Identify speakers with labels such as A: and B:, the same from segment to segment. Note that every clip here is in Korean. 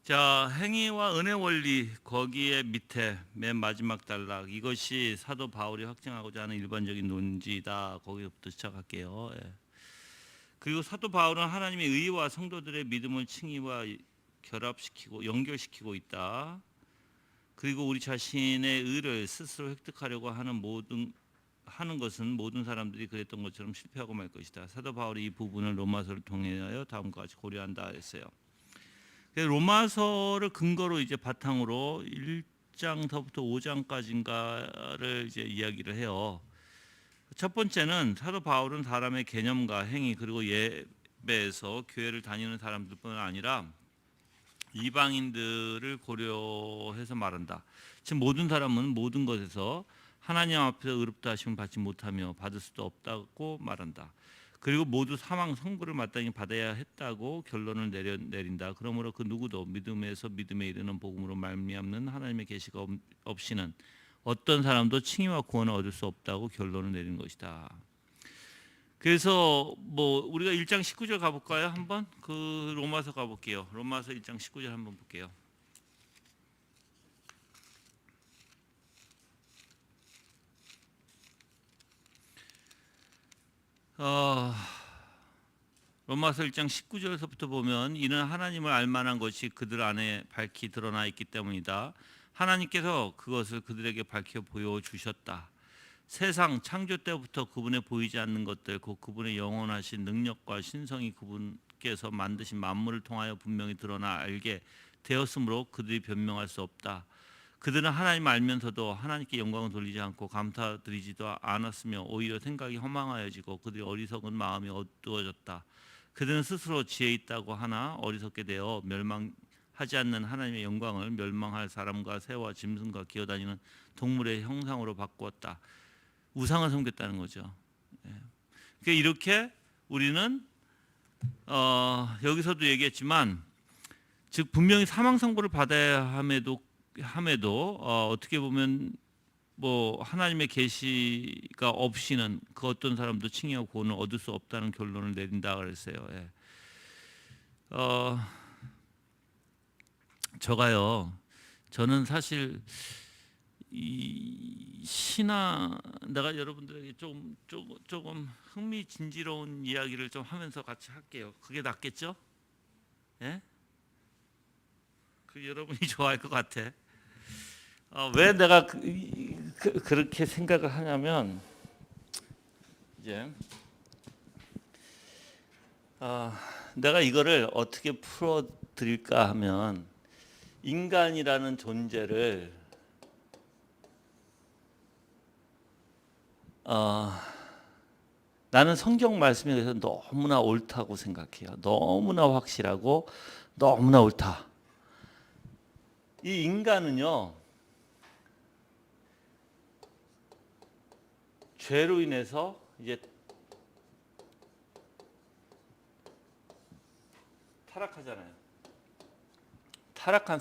A: 자, 행위와 은혜 원리 거기에 밑에 맨 마지막 단락 이것이 사도 바울이 확증하고자 하는 일반적인 논지다. 거기부터 시작할게요. 예. 그리고 사도 바울은 하나님의 의와 성도들의 믿음을 칭의와 결합시키고 연결시키고 있다. 그리고 우리 자신의 의를 스스로 획득하려고 하는 것은 모든 사람들이 그랬던 것처럼 실패하고 말 것이다. 사도 바울이 이 부분을 로마서를 통하여 다음과 같이 고려한다 했어요. 로마서를 근거로 이제 바탕으로 1장서부터 5장까지인가를 이제 이야기를 해요. 첫 번째는 사도 바울은 사람의 개념과 행위 그리고 예배에서 교회를 다니는 사람들뿐 아니라 이방인들을 고려해서 말한다. 즉 모든 사람은 모든 것에서 하나님 앞에서 의롭다 하심을 받지 못하며 받을 수도 없다고 말한다. 그리고 모두 사망 선고를 마땅히 받아야 했다고 결론을 내린다. 그러므로 그 누구도 믿음에서 믿음에 이르는 복음으로 말미암는 하나님의 계시가 없이는 어떤 사람도 칭의와 구원을 얻을 수 없다고 결론을 내린 것이다. 그래서 뭐 우리가 1장 19절 가볼까요? 한번 그 로마서 가볼게요. 로마서 1장 19절 한번 볼게요. 로마서 1장 19절에서부터 보면 이는 하나님을 알만한 것이 그들 안에 밝히 드러나 있기 때문이다. 하나님께서 그것을 그들에게 밝혀 보여주셨다. 세상 창조 때부터 그분의 보이지 않는 것들 곧 그분의 영원하신 능력과 신성이 그분께서 만드신 만물을 통하여 분명히 드러나 알게 되었으므로 그들이 변명할 수 없다. 그들은 하나님을 알면서도 하나님께 영광을 돌리지 않고 감사드리지도 않았으며 오히려 생각이 허망하여지고 그들이 어리석은 마음이 어두워졌다. 그들은 스스로 지혜 있다고 하나 어리석게 되어 멸망하지 않는 하나님의 영광을 멸망할 사람과 새와 짐승과 기어다니는 동물의 형상으로 바꾸었다. 우상을 섬겼다는 거죠. 그러니까 이렇게 우리는 여기서도 얘기했지만 즉 분명히 사망 선고를 받아야 함에도 어떻게 보면 뭐 하나님의 계시가 없이는 그 어떤 사람도 칭의와 구원을 얻을 수 없다는 결론을 내린다 그랬어요. 예. 저는 사실 이 내가 여러분들에게 조금 흥미진진러운 이야기를 좀 하면서 같이 할게요. 그게 낫겠죠? 예? 그 여러분이 좋아할 것 같아. 왜 내가 그렇게 생각을 하냐면 이제 내가 이거를 어떻게 풀어 드릴까 하면 인간이라는 존재를 나는 성경 말씀에 대해서 너무나 옳다고 생각해요. 너무나 확실하고 너무나 옳다. 이 인간은요 죄로 인해서 이제 타락하잖아요. 타락한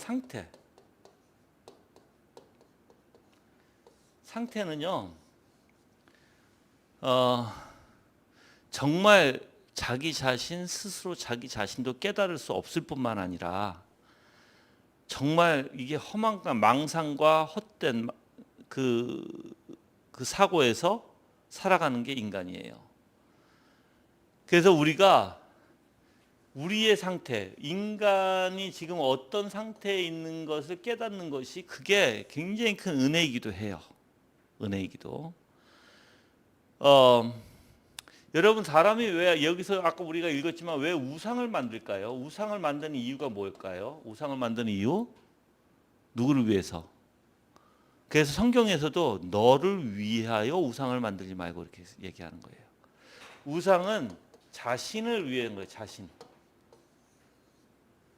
A: 상태는요 정말 자기 자신 스스로 자기 자신도 깨달을 수 없을 뿐만 아니라 정말 이게 허망과 망상과 헛된 그 사고에서 살아가는 게 인간이에요. 그래서 우리가 우리의 상태, 인간이 지금 어떤 상태에 있는 것을 깨닫는 것이 그게 굉장히 큰 은혜이기도 해요. 은혜이기도. 여러분 사람이 왜 여기서 아까 우리가 읽었지만 왜 우상을 만들까요? 우상을 만드는 이유가 뭘까요? 우상을 만드는 이유? 누구를 위해서? 그래서 성경에서도 너를 위하여 우상을 만들지 말고 이렇게 얘기하는 거예요. 우상은 자신을 위한 거예요. 자신.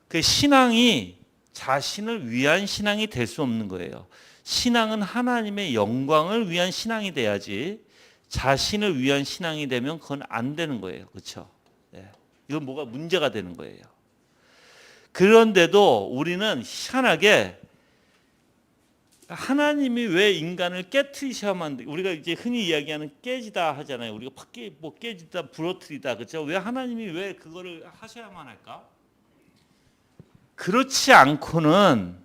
A: 그 신앙이 자신을 위한 신앙이 될 수 없는 거예요. 신앙은 하나님의 영광을 위한 신앙이 돼야지 자신을 위한 신앙이 되면 그건 안 되는 거예요. 그렇죠? 네. 이건 뭐가 문제가 되는 거예요. 그런데도 우리는 희한하게 하나님이 왜 인간을 깨트리셔야만 우리가 이제 흔히 이야기하는 깨지다 하잖아요. 우리가 깨지다 부러뜨리다 그렇죠? 왜 하나님이 왜 그거를 하셔야만 할까? 그렇지 않고는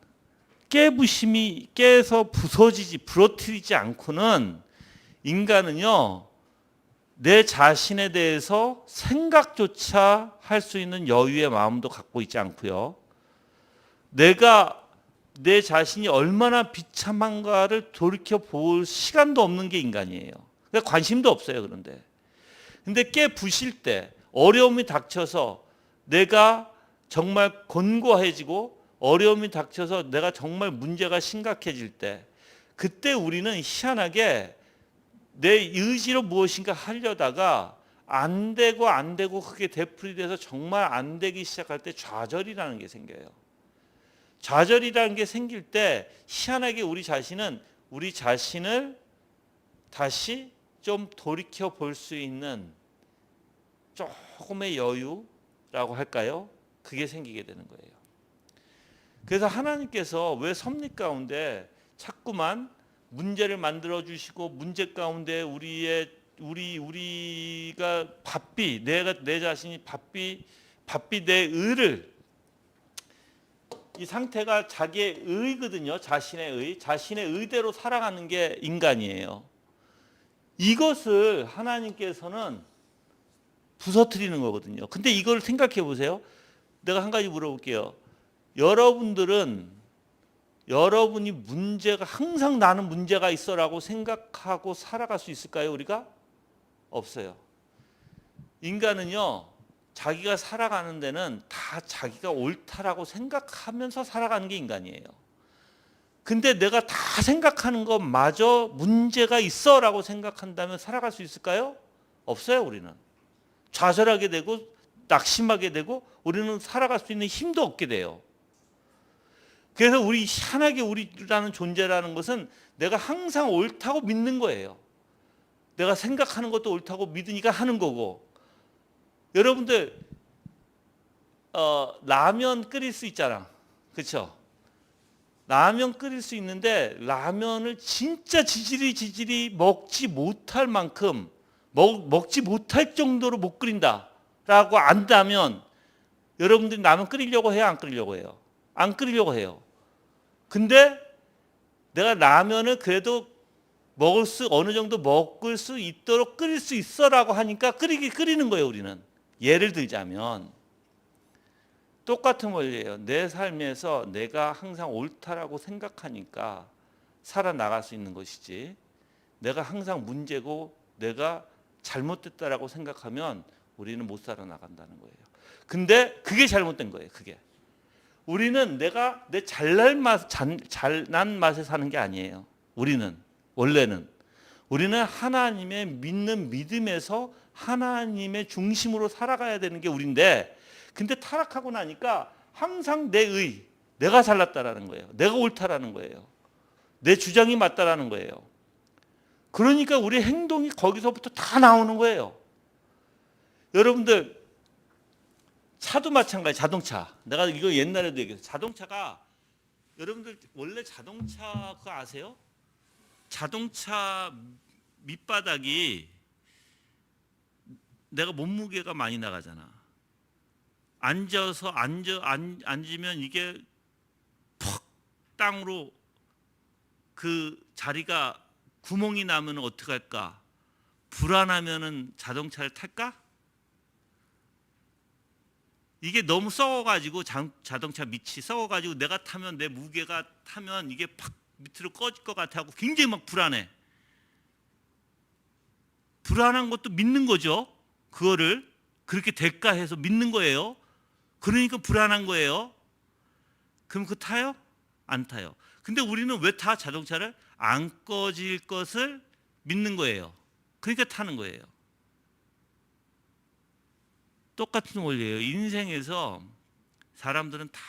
A: 깨부심이 깨서 부러뜨리지 않고는 인간은요, 내 자신에 대해서 생각조차 할 수 있는 여유의 마음도 갖고 있지 않고요. 내가 내 자신이 얼마나 비참한가를 돌이켜 볼 시간도 없는 게 인간이에요. 그러니까 관심도 없어요. 근데 깨부실 때, 어려움이 닥쳐서 내가 정말 곤고해지고 어려움이 닥쳐서 내가 정말 문제가 심각해질 때, 그때 우리는 희한하게 내 의지로 무엇인가 하려다가 안 되고 그게 되풀이돼서 정말 안 되기 시작할 때 좌절이라는 게 생겨요. 좌절이라는 게 생길 때 희한하게 우리 자신을 다시 좀 돌이켜 볼 수 있는 조금의 여유라고 할까요? 그게 생기게 되는 거예요. 그래서 하나님께서 왜 섭리 가운데 자꾸만 문제를 만들어 주시고 문제 가운데 우리가 내 자신이 바삐 내 의를, 이 상태가 자기의 의거든요. 자신의 의대로 살아가는 게 인간이에요. 이것을 하나님께서는 부서뜨리는 거거든요. 근데 이걸 생각해 보세요. 내가 한 가지 물어볼게요. 여러분이 항상 나는 문제가 있어라고 생각하고 살아갈 수 있을까요? 우리가? 없어요. 인간은요, 자기가 살아가는 데는 다 자기가 옳다라고 생각하면서 살아가는 게 인간이에요. 근데 내가 다 생각하는 것마저 문제가 있어라고 생각한다면 살아갈 수 있을까요? 없어요. 우리는 좌절하게 되고 낙심하게 되고 우리는 살아갈 수 있는 힘도 없게 돼요. 그래서 희한하게 우리라는 존재라는 것은 내가 항상 옳다고 믿는 거예요. 내가 생각하는 것도 옳다고 믿으니까 하는 거고. 여러분들 라면 끓일 수 있잖아. 그렇죠? 라면 끓일 수 있는데 라면을 진짜 지질이 먹지 못할 만큼 먹지 못할 정도로 못 끓인다라고 안다면 여러분들이 라면 끓이려고 해요? 안 끓이려고 해요? 안 끓이려고 해요. 근데 내가 라면을 그래도 어느 정도 먹을 수 있도록 끓일 수 있어라고 하니까 끓이는 거예요. 우리는. 예를 들자면 똑같은 원리예요. 내 삶에서 내가 항상 옳다라고 생각하니까 살아나갈 수 있는 것이지, 내가 항상 문제고 내가 잘못됐다라고 생각하면 우리는 못 살아나간다는 거예요. 근데 그게 잘못된 거예요. 그게. 우리는 내가 내 잘난 맛에 사는 게 아니에요. 원래는 우리는 하나님의 믿는 믿음에서 하나님의 중심으로 살아가야 되는 게 우리인데, 근데 타락하고 나니까 항상 내가 잘났다라는 거예요. 내가 옳다라는 거예요. 내 주장이 맞다라는 거예요. 그러니까 우리 행동이 거기서부터 다 나오는 거예요. 여러분들 차도 마찬가지. 자동차. 내가 이거 옛날에도 얘기했어요. 자동차가, 여러분들 원래 자동차 그거 아세요? 자동차 밑바닥이 내가 몸무게가 많이 나가잖아. 앉으면 이게 퍽 땅으로 그 자리가 구멍이 나면 어떡할까? 불안하면은 자동차를 탈까? 이게 너무 썩어가지고 자동차 밑이 썩어가지고 내가 타면 내 무게가 타면 이게 팍 밑으로 꺼질 것 같아 하고 굉장히 막 불안해. 불안한 것도 믿는 거죠. 그거를 그렇게 대가해서 믿는 거예요. 그러니까 불안한 거예요. 그럼 그거 타요? 안 타요. 근데 우리는 왜 타? 자동차를 안 꺼질 것을 믿는 거예요. 그러니까 타는 거예요. 똑같은 원리예요. 인생에서 사람들은 다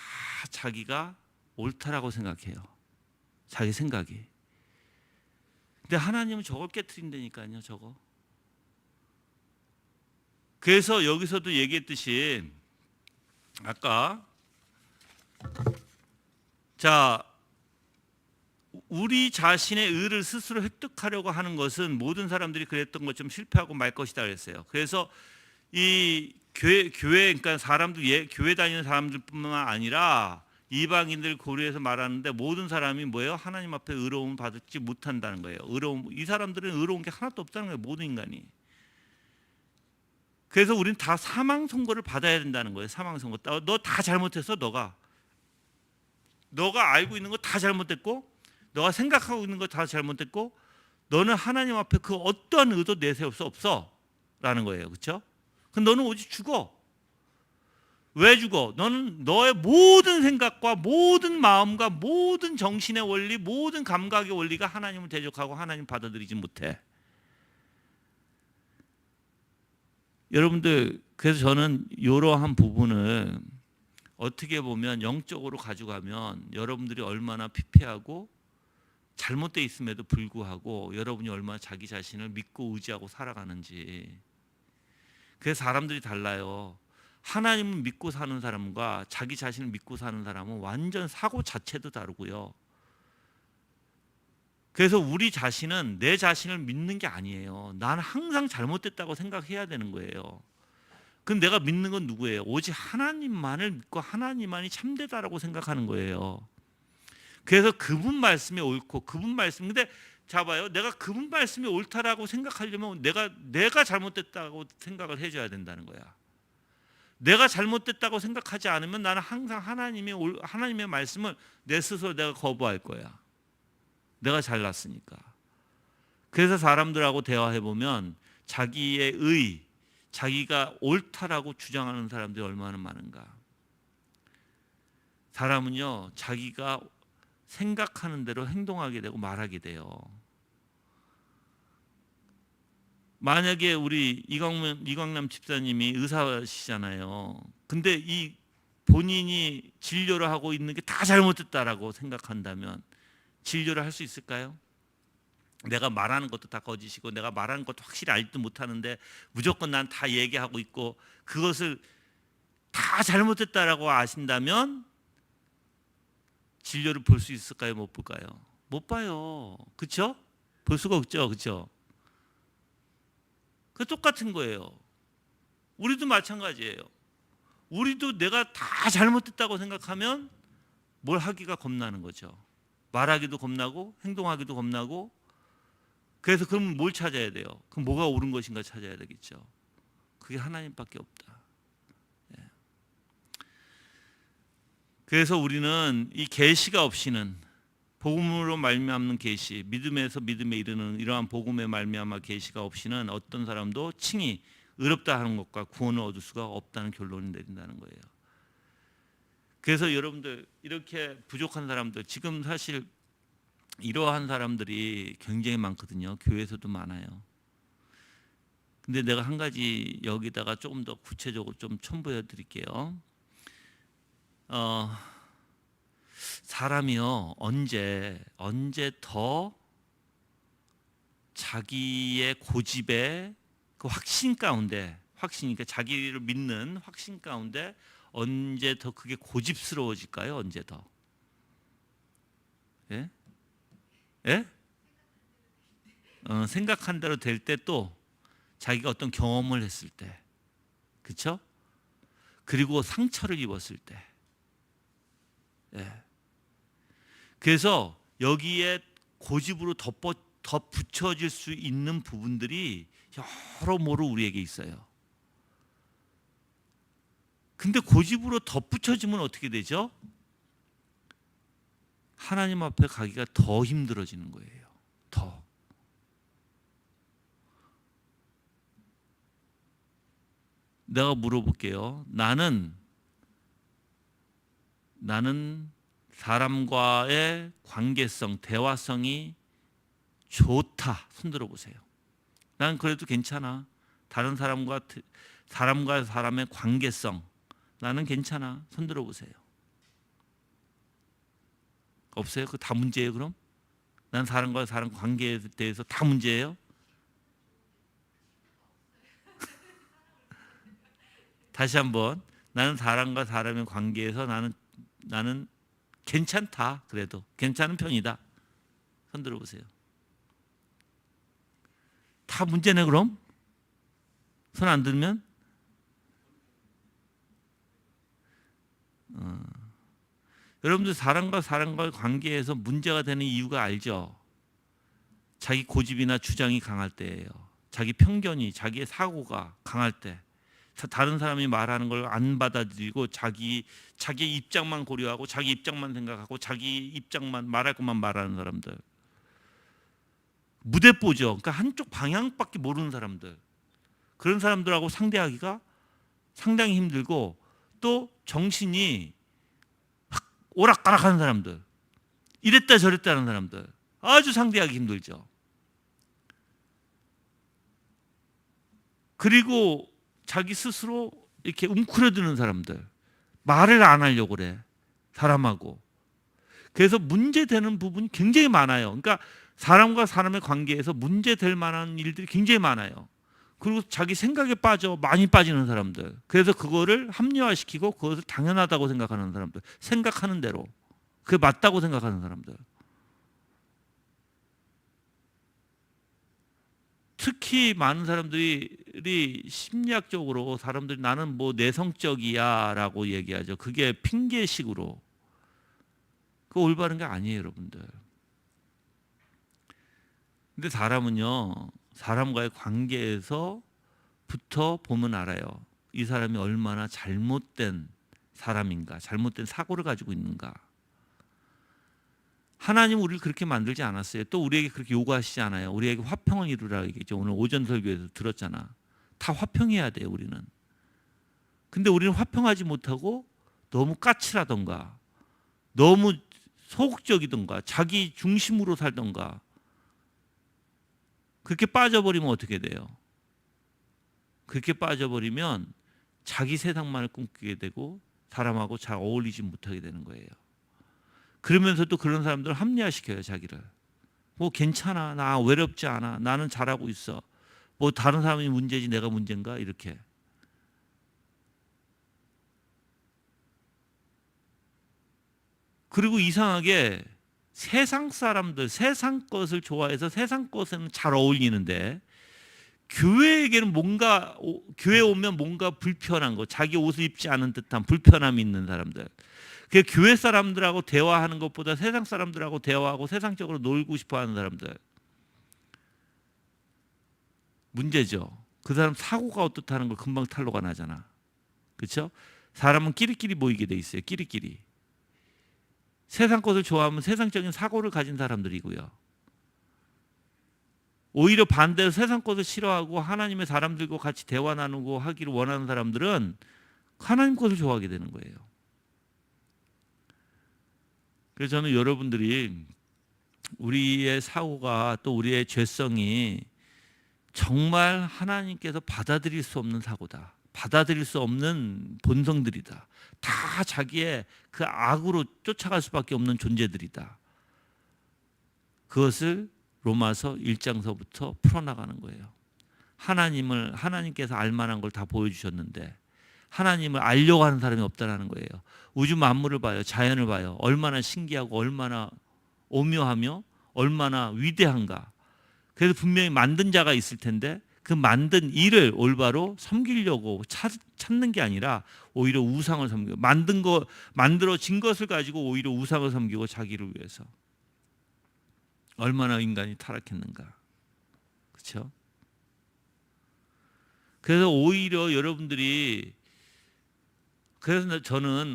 A: 자기가 옳다라고 생각해요. 자기 생각이. 근데 하나님은 저걸 깨트린다니까요. 저거. 그래서 여기서도 얘기했듯이 아까 우리 자신의 의를 스스로 획득하려고 하는 것은 모든 사람들이 그랬던 것처럼 실패하고 말 것이다 그랬어요. 그래서 이 교회 그러니까 사람들 교회 다니는 사람들뿐만 아니라 이방인들 고려해서 말하는데 모든 사람이 뭐예요? 하나님 앞에 의로움 받지 못한다는 거예요. 이 사람들은 의로운 게 하나도 없다는 거예요. 모든 인간이. 그래서 우리는 다 사망 선고를 받아야 된다는 거예요. 사망 선고. 너 다 잘못했어. 너가 알고 있는 거 다 잘못됐고, 너가 생각하고 있는 거 다 잘못됐고, 너는 하나님 앞에 그 어떠한 의도 내세울 수 없어라는 거예요. 그렇죠? 그럼 너는 오직 죽어. 왜 죽어? 너는 너의 모든 생각과 모든 마음과 모든 정신의 원리, 모든 감각의 원리가 하나님을 대적하고 하나님 받아들이지 못해. 여러분들, 그래서 저는 이러한 부분을 어떻게 보면 영적으로 가져가면 여러분들이 얼마나 피폐하고 잘못되어 있음에도 불구하고 여러분이 얼마나 자기 자신을 믿고 의지하고 살아가는지. 그래서 사람들이 달라요. 하나님을 믿고 사는 사람과 자기 자신을 믿고 사는 사람은 완전 사고 자체도 다르고요. 그래서 우리 자신은 내 자신을 믿는 게 아니에요. 나는 항상 잘못됐다고 생각해야 되는 거예요. 그럼 내가 믿는 건 누구예요? 오직 하나님만을 믿고 하나님만이 참되다라고 생각하는 거예요. 그래서 그분 말씀이 옳고 그분 말씀, 근데 자봐요. 내가 그분 말씀이 옳다라고 생각하려면 내가 잘못됐다고 생각을 해줘야 된다는 거야. 내가 잘못됐다고 생각하지 않으면 나는 항상 하나님의 말씀을 내 스스로 내가 거부할 거야. 내가 잘났으니까. 그래서 사람들하고 대화해 보면 자기의 자기가 옳다라고 주장하는 사람들이 얼마나 많은가. 사람은요, 자기가 생각하는 대로 행동하게 되고 말하게 돼요. 만약에 우리 이광남 집사님이 의사시잖아요. 근데 이 본인이 진료를 하고 있는 게 다 잘못됐다라고 생각한다면 진료를 할 수 있을까요? 내가 말하는 것도 다 거짓이고 내가 말하는 것도 확실히 알지도 못하는데 무조건 난 다 얘기하고 있고 그것을 다 잘못됐다라고 아신다면 진료를 볼 수 있을까요? 못 볼까요? 못 봐요. 그렇죠? 볼 수가 없죠. 그렇죠? 그 똑같은 거예요. 우리도 마찬가지예요. 우리도 내가 다 잘못됐다고 생각하면 뭘 하기가 겁나는 거죠. 말하기도 겁나고 행동하기도 겁나고. 그래서 그럼 뭘 찾아야 돼요? 그럼 뭐가 옳은 것인가 찾아야 되겠죠. 그게 하나님밖에 없다. 예. 그래서 우리는 이 계시가 없이는 복음으로 말미암는 계시, 믿음에서 믿음에 이르는 이러한 복음의 말미암아 계시가 없이는 어떤 사람도 칭히 의롭다 하는 것과 구원을 얻을 수가 없다는 결론을 내린다는 거예요. 그래서 여러분들 이렇게 부족한 사람들, 지금 사실 이러한 사람들이 굉장히 많거든요. 교회에서도 많아요. 근데 내가 한 가지 여기다가 조금 더 구체적으로 좀 첨부해 드릴게요. 사람이요, 언제 더 자기의 고집의 그 확신 가운데, 확신이니까 자기를 믿는 확신 가운데 언제 더 그게 고집스러워질까요? 언제 더? 예? 예? 생각한 대로 될 때, 또 자기가 어떤 경험을 했을 때, 그렇죠? 그리고 상처를 입었을 때. 예. 그래서 여기에 고집으로 덧붙여질 수 있는 부분들이 여러모로 우리에게 있어요. 근데 고집으로 덧붙여지면 어떻게 되죠? 하나님 앞에 가기가 더 힘들어지는 거예요. 더. 내가 물어볼게요. 나는 사람과의 관계성, 대화성이 좋다. 손들어 보세요. 난 그래도 괜찮아. 다른 사람과 사람의 관계성, 나는 괜찮아. 손들어 보세요. 없어요? 그 다 문제예요, 그럼? 난 사람과 사람 관계에 대해서 다 문제예요? 다시 한번, 나는 사람과 사람의 관계에서 나는 괜찮다. 그래도 괜찮은 편이다. 손 들어보세요. 다 문제네. 그럼 손 안 들면 여러분들 사람과 사람과의 관계에서 문제가 되는 이유가 알죠? 자기 고집이나 주장이 강할 때예요. 자기 편견이, 자기의 사고가 강할 때, 다른 사람이 말하는 걸 안 받아들이고 자기 입장만 고려하고 자기 입장만 생각하고 자기 입장만 말할 것만 말하는 사람들. 무대뽀죠. 그러니까 한쪽 방향밖에 모르는 사람들. 그런 사람들하고 상대하기가 상당히 힘들고, 또 정신이 오락가락하는 사람들, 이랬다 저랬다 하는 사람들, 아주 상대하기 힘들죠. 그리고 자기 스스로 이렇게 웅크려드는 사람들, 말을 안 하려고 그래, 사람하고. 그래서 문제되는 부분이 굉장히 많아요. 그러니까 사람과 사람의 관계에서 문제될 만한 일들이 굉장히 많아요. 그리고 자기 생각에 많이 빠지는 사람들, 그래서 그거를 합리화시키고 그것을 당연하다고 생각하는 사람들, 생각하는 대로 그게 맞다고 생각하는 사람들. 특히 많은 사람들이 심리학적으로 사람들이 나는 뭐 내성적이야 라고 얘기하죠. 그게 핑계식으로. 그거 올바른 게 아니에요, 여러분들. 근데 사람은요, 사람과의 관계에서부터 보면 알아요. 이 사람이 얼마나 잘못된 사람인가, 잘못된 사고를 가지고 있는가. 하나님은 우리를 그렇게 만들지 않았어요. 또 우리에게 그렇게 요구하시지 않아요. 우리에게 화평을 이루라 얘기죠. 오늘 오전 설교에서 들었잖아. 다 화평해야 돼요, 우리는. 근데 우리는 화평하지 못하고 너무 까칠하던가, 너무 소극적이던가, 자기 중심으로 살던가, 그렇게 빠져버리면 어떻게 돼요? 그렇게 빠져버리면 자기 세상만을 꿈꾸게 되고 사람하고 잘 어울리지 못하게 되는 거예요. 그러면서도 그런 사람들을 합리화시켜요, 자기를. 뭐 괜찮아, 나 외롭지 않아, 나는 잘하고 있어, 뭐 다른 사람이 문제지 내가 문제인가, 이렇게. 그리고 이상하게 세상 사람들, 세상 것을 좋아해서 세상 것은 잘 어울리는데, 교회에게는 뭔가, 교회 오면 뭔가 불편한 거, 자기 옷을 입지 않은 듯한 불편함이 있는 사람들, 그 교회 사람들하고 대화하는 것보다 세상 사람들하고 대화하고 세상적으로 놀고 싶어하는 사람들, 문제죠. 그 사람 사고가 어떻다는 걸 금방 탄로가 나잖아. 그렇죠? 사람은 끼리끼리 모이게 돼 있어요. 끼리끼리. 세상 것을 좋아하면 세상적인 사고를 가진 사람들이고요. 오히려 반대로 세상 것을 싫어하고 하나님의 사람들과 같이 대화 나누고 하기를 원하는 사람들은 하나님 것을 좋아하게 되는 거예요. 그래서 저는 여러분들이 우리의 사고가, 또 우리의 죄성이 정말 하나님께서 받아들일 수 없는 사고다, 받아들일 수 없는 본성들이다, 다 자기의 그 악으로 쫓아갈 수밖에 없는 존재들이다, 그것을 로마서 1장서부터 풀어나가는 거예요. 하나님께서 알만한 걸 다 보여주셨는데 하나님을 알려고 하는 사람이 없다는 거예요. 우주 만물을 봐요. 자연을 봐요. 얼마나 신기하고 얼마나 오묘하며 얼마나 위대한가. 그래서 분명히 만든 자가 있을 텐데 그 만든 일을 올바로 섬기려고 찾는 게 아니라 오히려 우상을 섬기고, 만들어진 것을 가지고 오히려 우상을 섬기고 자기를 위해서. 얼마나 인간이 타락했는가. 그렇죠? 그래서 오히려 여러분들이, 그래서 저는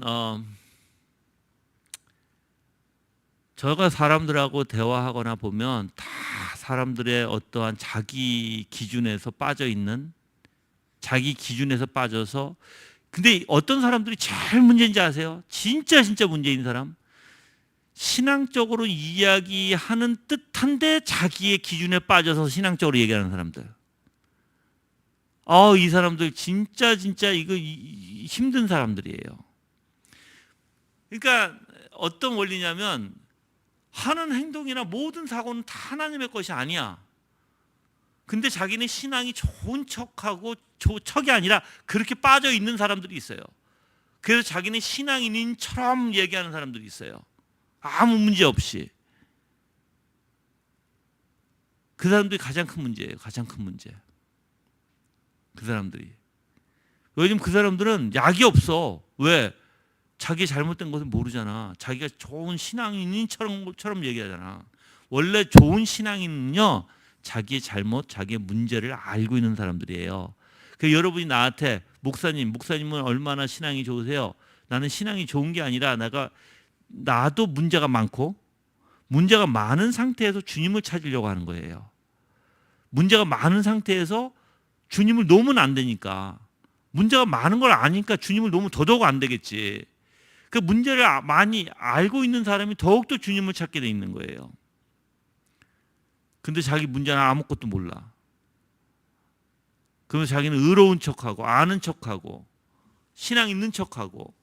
A: 저가 사람들하고 대화하거나 보면 다 사람들의 어떠한 자기 기준에서 빠져있는, 자기 기준에서 빠져서, 근데 어떤 사람들이 제일 문제인지 아세요? 진짜 문제인 사람, 신앙적으로 이야기하는 듯한데 자기의 기준에 빠져서 신앙적으로 얘기하는 사람들. 이 사람들 진짜 이거 힘든 사람들이에요. 그러니까 어떤 원리냐면, 하는 행동이나 모든 사고는 다 하나님의 것이 아니야. 근데 자기는 신앙이 좋은 척하고 척이 아니라 그렇게 빠져 있는 사람들이 있어요. 그래서 자기는 신앙인처럼 얘기하는 사람들이 있어요. 아무 문제 없이. 그 사람들이 가장 큰 문제예요. 가장 큰 문제. 그 사람들이. 요즘 그 사람들은 약이 없어. 왜? 자기 잘못된 것을 모르잖아. 자기가 좋은 신앙인처럼 얘기하잖아. 원래 좋은 신앙인은요, 자기의 잘못, 자기의 문제를 알고 있는 사람들이에요. 그 여러분이 나한테 목사님은 얼마나 신앙이 좋으세요? 나는 신앙이 좋은 게 아니라 나도 문제가 많고 문제가 많은 상태에서 주님을 찾으려고 하는 거예요. 문제가 많은 상태에서 주님을 놓으면 안 되니까. 문제가 많은 걸 아니까 주님을 놓으면 더더욱 안 되겠지. 그 문제를 많이 알고 있는 사람이 더욱더 주님을 찾게 돼 있는 거예요. 근데 자기 문제는 아무것도 몰라. 그러면서 자기는 의로운 척하고 아는 척하고 신앙 있는 척하고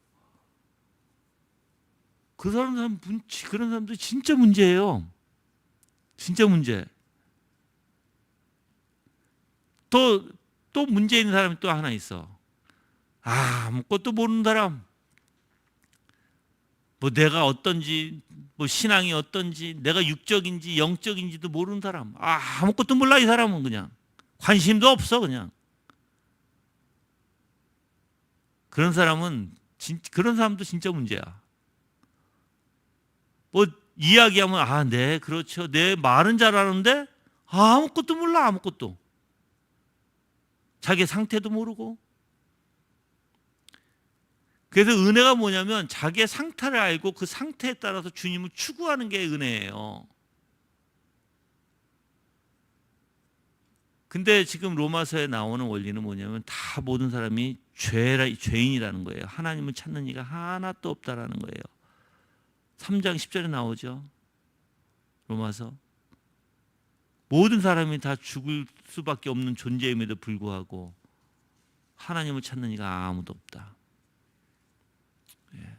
A: 그런 사람들 진짜 문제예요. 진짜 문제. 또 문제 있는 사람이 또 하나 있어. 아무것도 모르는 사람. 뭐 내가 어떤지, 뭐 신앙이 어떤지, 내가 육적인지 영적인지도 모르는 사람. 아무것도 몰라 이 사람은 그냥. 관심도 없어 그냥. 그런 사람도 진짜 문제야. 뭐 이야기하면 네 그렇죠. 네 말은 잘하는데 아무것도 몰라 아무것도. 자기 상태도 모르고. 그래서 은혜가 뭐냐면 자기의 상태를 알고 그 상태에 따라서 주님을 추구하는 게 은혜예요. 근데 지금 로마서에 나오는 원리는 뭐냐면 다 모든 사람이 죄인이라는 거예요. 하나님을 찾는 이가 하나도 없다라는 거예요. 3장 10절에 나오죠. 로마서. 모든 사람이 다 죽을 수밖에 없는 존재임에도 불구하고 하나님을 찾는 이가 아무도 없다. 예.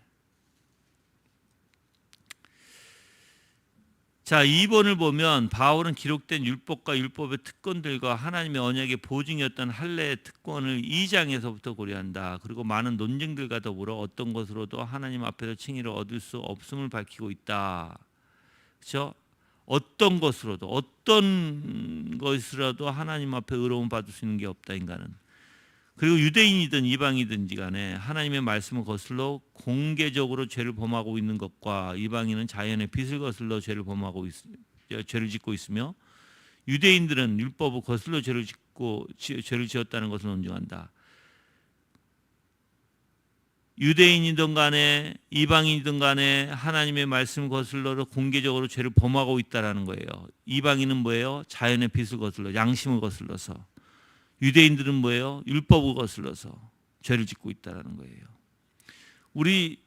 A: 자, 2번을 보면 바울은 기록된 율법과 율법의 특권들과 하나님의 언약의 보증이었던 할례의 특권을 2장에서부터 고려한다. 그리고 많은 논쟁들과 더불어 어떤 것으로도 하나님 앞에서 칭의를 얻을 수 없음을 밝히고 있다. 그렇죠? 어떤 것이라도 하나님 앞에 의로움 받을 수 있는 게 없다 인간은. 그리고 유대인이든 이방이든지 간에 하나님의 말씀을 거슬러 공개적으로 죄를 범하고 있는 것과 이방인은 자연의 빛을 거슬러 죄를 짓고 있으며 유대인들은 율법을 거슬러 죄를 지었다는 것을 논증한다. 유대인이든 간에 이방인이든 간에 하나님의 말씀을 거슬러 공개적으로 죄를 범하고 있다는 거예요. 이방인은 뭐예요? 자연의 빛을 거슬러 양심을 거슬러서. 유대인들은 뭐예요? 율법을 거슬러서 죄를 짓고 있다는 거예요. 우리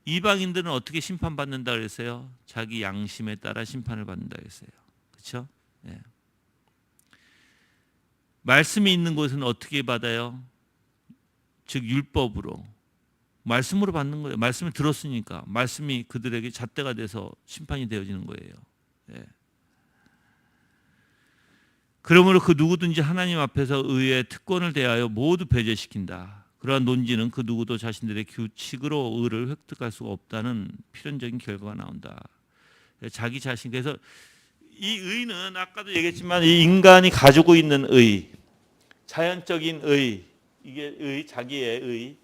A: 이방인들은 어떻게 심판받는다 그랬어요? 자기 양심에 따라 심판을 받는다 그랬어요. 그렇죠? 예. 말씀이 있는 곳은 어떻게 받아요? 즉 율법으로. 말씀으로 받는 거예요. 말씀을 들었으니까 말씀이 그들에게 잣대가 돼서 심판이 되어지는 거예요. 예. 그러므로 그 누구든지 하나님 앞에서 의의 특권을 대하여 모두 배제시킨다. 그러한 논지는 그 누구도 자신들의 규칙으로 의를 획득할 수가 없다는 필연적인 결과가 나온다. 자기 자신. 그래서 이 의는 아까도 얘기했지만 이 인간이 가지고 있는 의, 자연적인 의, 이게 의, 자기의 의,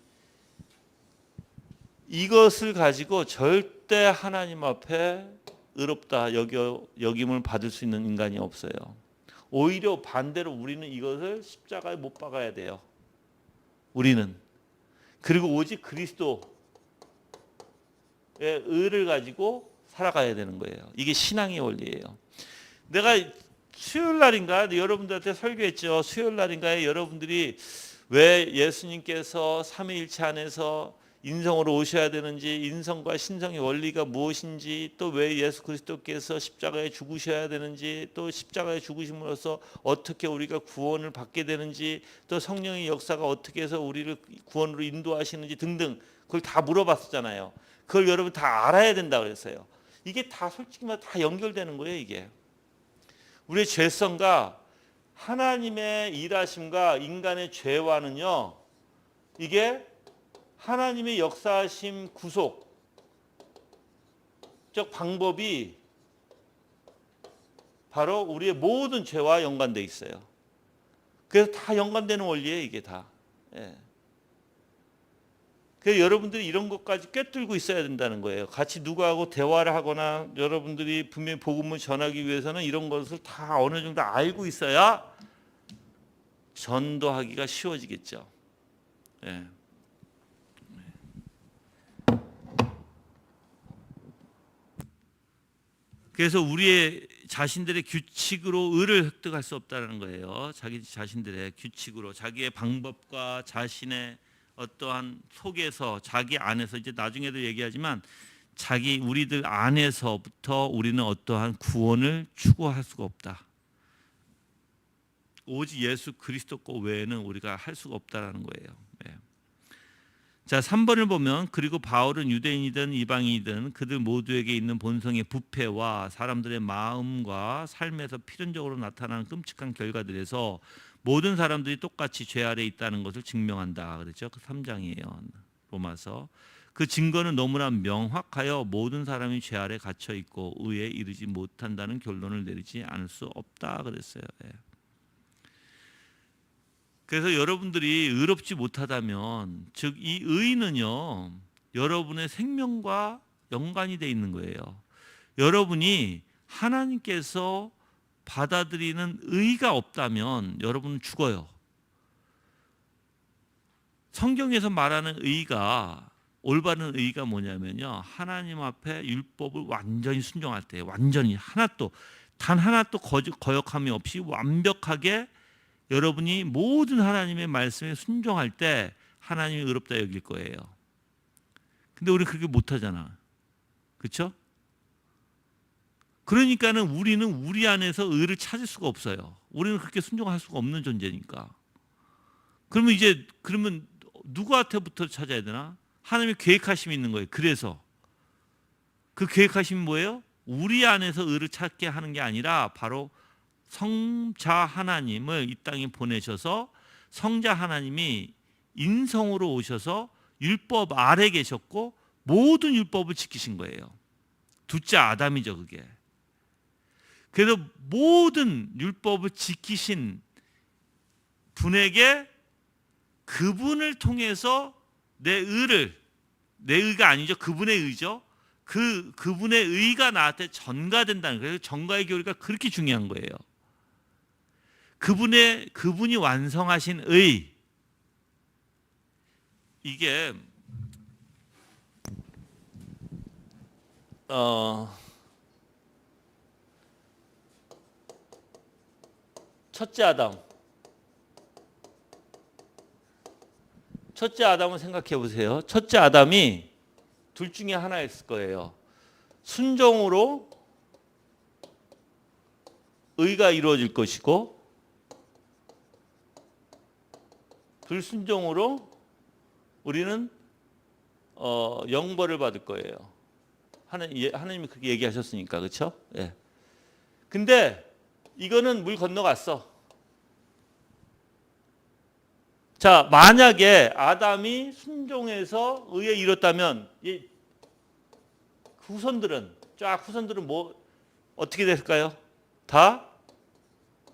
A: 이것을 가지고 절대 하나님 앞에 의롭다 여김을 받을 수 있는 인간이 없어요. 오히려 반대로 우리는 이것을 십자가에 못 박아야 돼요. 우리는. 그리고 오직 그리스도의 의를 가지고 살아가야 되는 거예요. 이게 신앙의 원리예요. 내가 수요일 날인가 여러분들한테 설교했죠. 수요일 날인가에 여러분들이 왜 예수님께서 삼위일체 안에서 인성으로 오셔야 되는지, 인성과 신성의 원리가 무엇인지, 또 왜 예수 그리스도께서 십자가에 죽으셔야 되는지, 또 십자가에 죽으심으로써 어떻게 우리가 구원을 받게 되는지, 또 성령의 역사가 어떻게 해서 우리를 구원으로 인도하시는지 등등 그걸 다 물어봤었잖아요. 그걸 여러분 다 알아야 된다고 그랬어요. 이게 다 솔직히 말해 다 연결되는 거예요. 이게 우리의 죄성과 하나님의 일하심과 인간의 죄와는요, 이게 하나님의 역사하심 구속적 방법이 바로 우리의 모든 죄와 연관되어 있어요. 그래서 다 연관되는 원리예요. 이게 다. 예. 그래서 여러분들이 이런 것까지 꿰뚫고 있어야 된다는 거예요. 같이 누구하고 대화를 하거나 여러분들이 분명히 복음을 전하기 위해서는 이런 것을 다 어느 정도 알고 있어야 전도하기가 쉬워지겠죠. 예. 그래서 우리의 자신들의 규칙으로 의를 획득할 수 없다는 거예요. 자기 자신들의 규칙으로 자기의 방법과 자신의 어떠한 속에서 자기 안에서 이제 나중에도 얘기하지만 자기 우리들 안에서부터 우리는 어떠한 구원을 추구할 수가 없다. 오직 예수 그리스도 거 외에는 우리가 할 수가 없다라는 거예요. 네. 자, 3번을 보면 그리고 바울은 유대인이든 이방인이든 그들 모두에게 있는 본성의 부패와 사람들의 마음과 삶에서 필연적으로 나타나는 끔찍한 결과들에서 모든 사람들이 똑같이 죄 아래 있다는 것을 증명한다. 그랬죠. 그 3장이에요. 로마서. 그 증거는 너무나 명확하여 모든 사람이 죄 아래 갇혀 있고 의에 이르지 못한다는 결론을 내리지 않을 수 없다. 그랬어요. 예. 그래서 여러분들이 의롭지 못하다면 즉 이 의는요 여러분의 생명과 연관이 돼 있는 거예요. 여러분이 하나님께서 받아들이는 의가 없다면 여러분은 죽어요. 성경에서 말하는 의가 올바른 의가 뭐냐면요 하나님 앞에 율법을 완전히 순종할 때 완전히 단 하나도 거역함이 없이 완벽하게 여러분이 모든 하나님의 말씀에 순종할 때 하나님이 의롭다 여길 거예요. 근데 우리는 그렇게 못하잖아. 그렇죠? 그러니까는 우리는 우리 안에서 의를 찾을 수가 없어요. 우리는 그렇게 순종할 수가 없는 존재니까. 그러면 누구한테부터 찾아야 되나? 하나님의 계획하심이 있는 거예요. 그래서 그 계획하심이 뭐예요? 우리 안에서 의를 찾게 하는 게 아니라 바로 성자 하나님을 이 땅에 보내셔서 성자 하나님이 인성으로 오셔서 율법 아래 계셨고 모든 율법을 지키신 거예요. 둘째 아담이죠 그게. 그래서 모든 율법을 지키신 분에게 그분을 통해서 내 의가 아니죠. 그분의 의죠. 그분의 의가 나한테 전가된다는 거예요. 전가의 교리가 그렇게 중요한 거예요. 그분이 완성하신 의 이게 첫째 아담을 생각해 보세요. 첫째 아담이 둘 중에 하나였을 거예요. 순종으로 의가 이루어질 것이고 불순종으로 우리는 영벌을 받을 거예요. 하나님이 그렇게 얘기하셨으니까 그렇죠? 예. 근데 이거는 물 건너갔어. 자, 만약에 아담이 순종해서 의에 이뤘다면 이 후손들은 뭐 어떻게 됐을까요? 다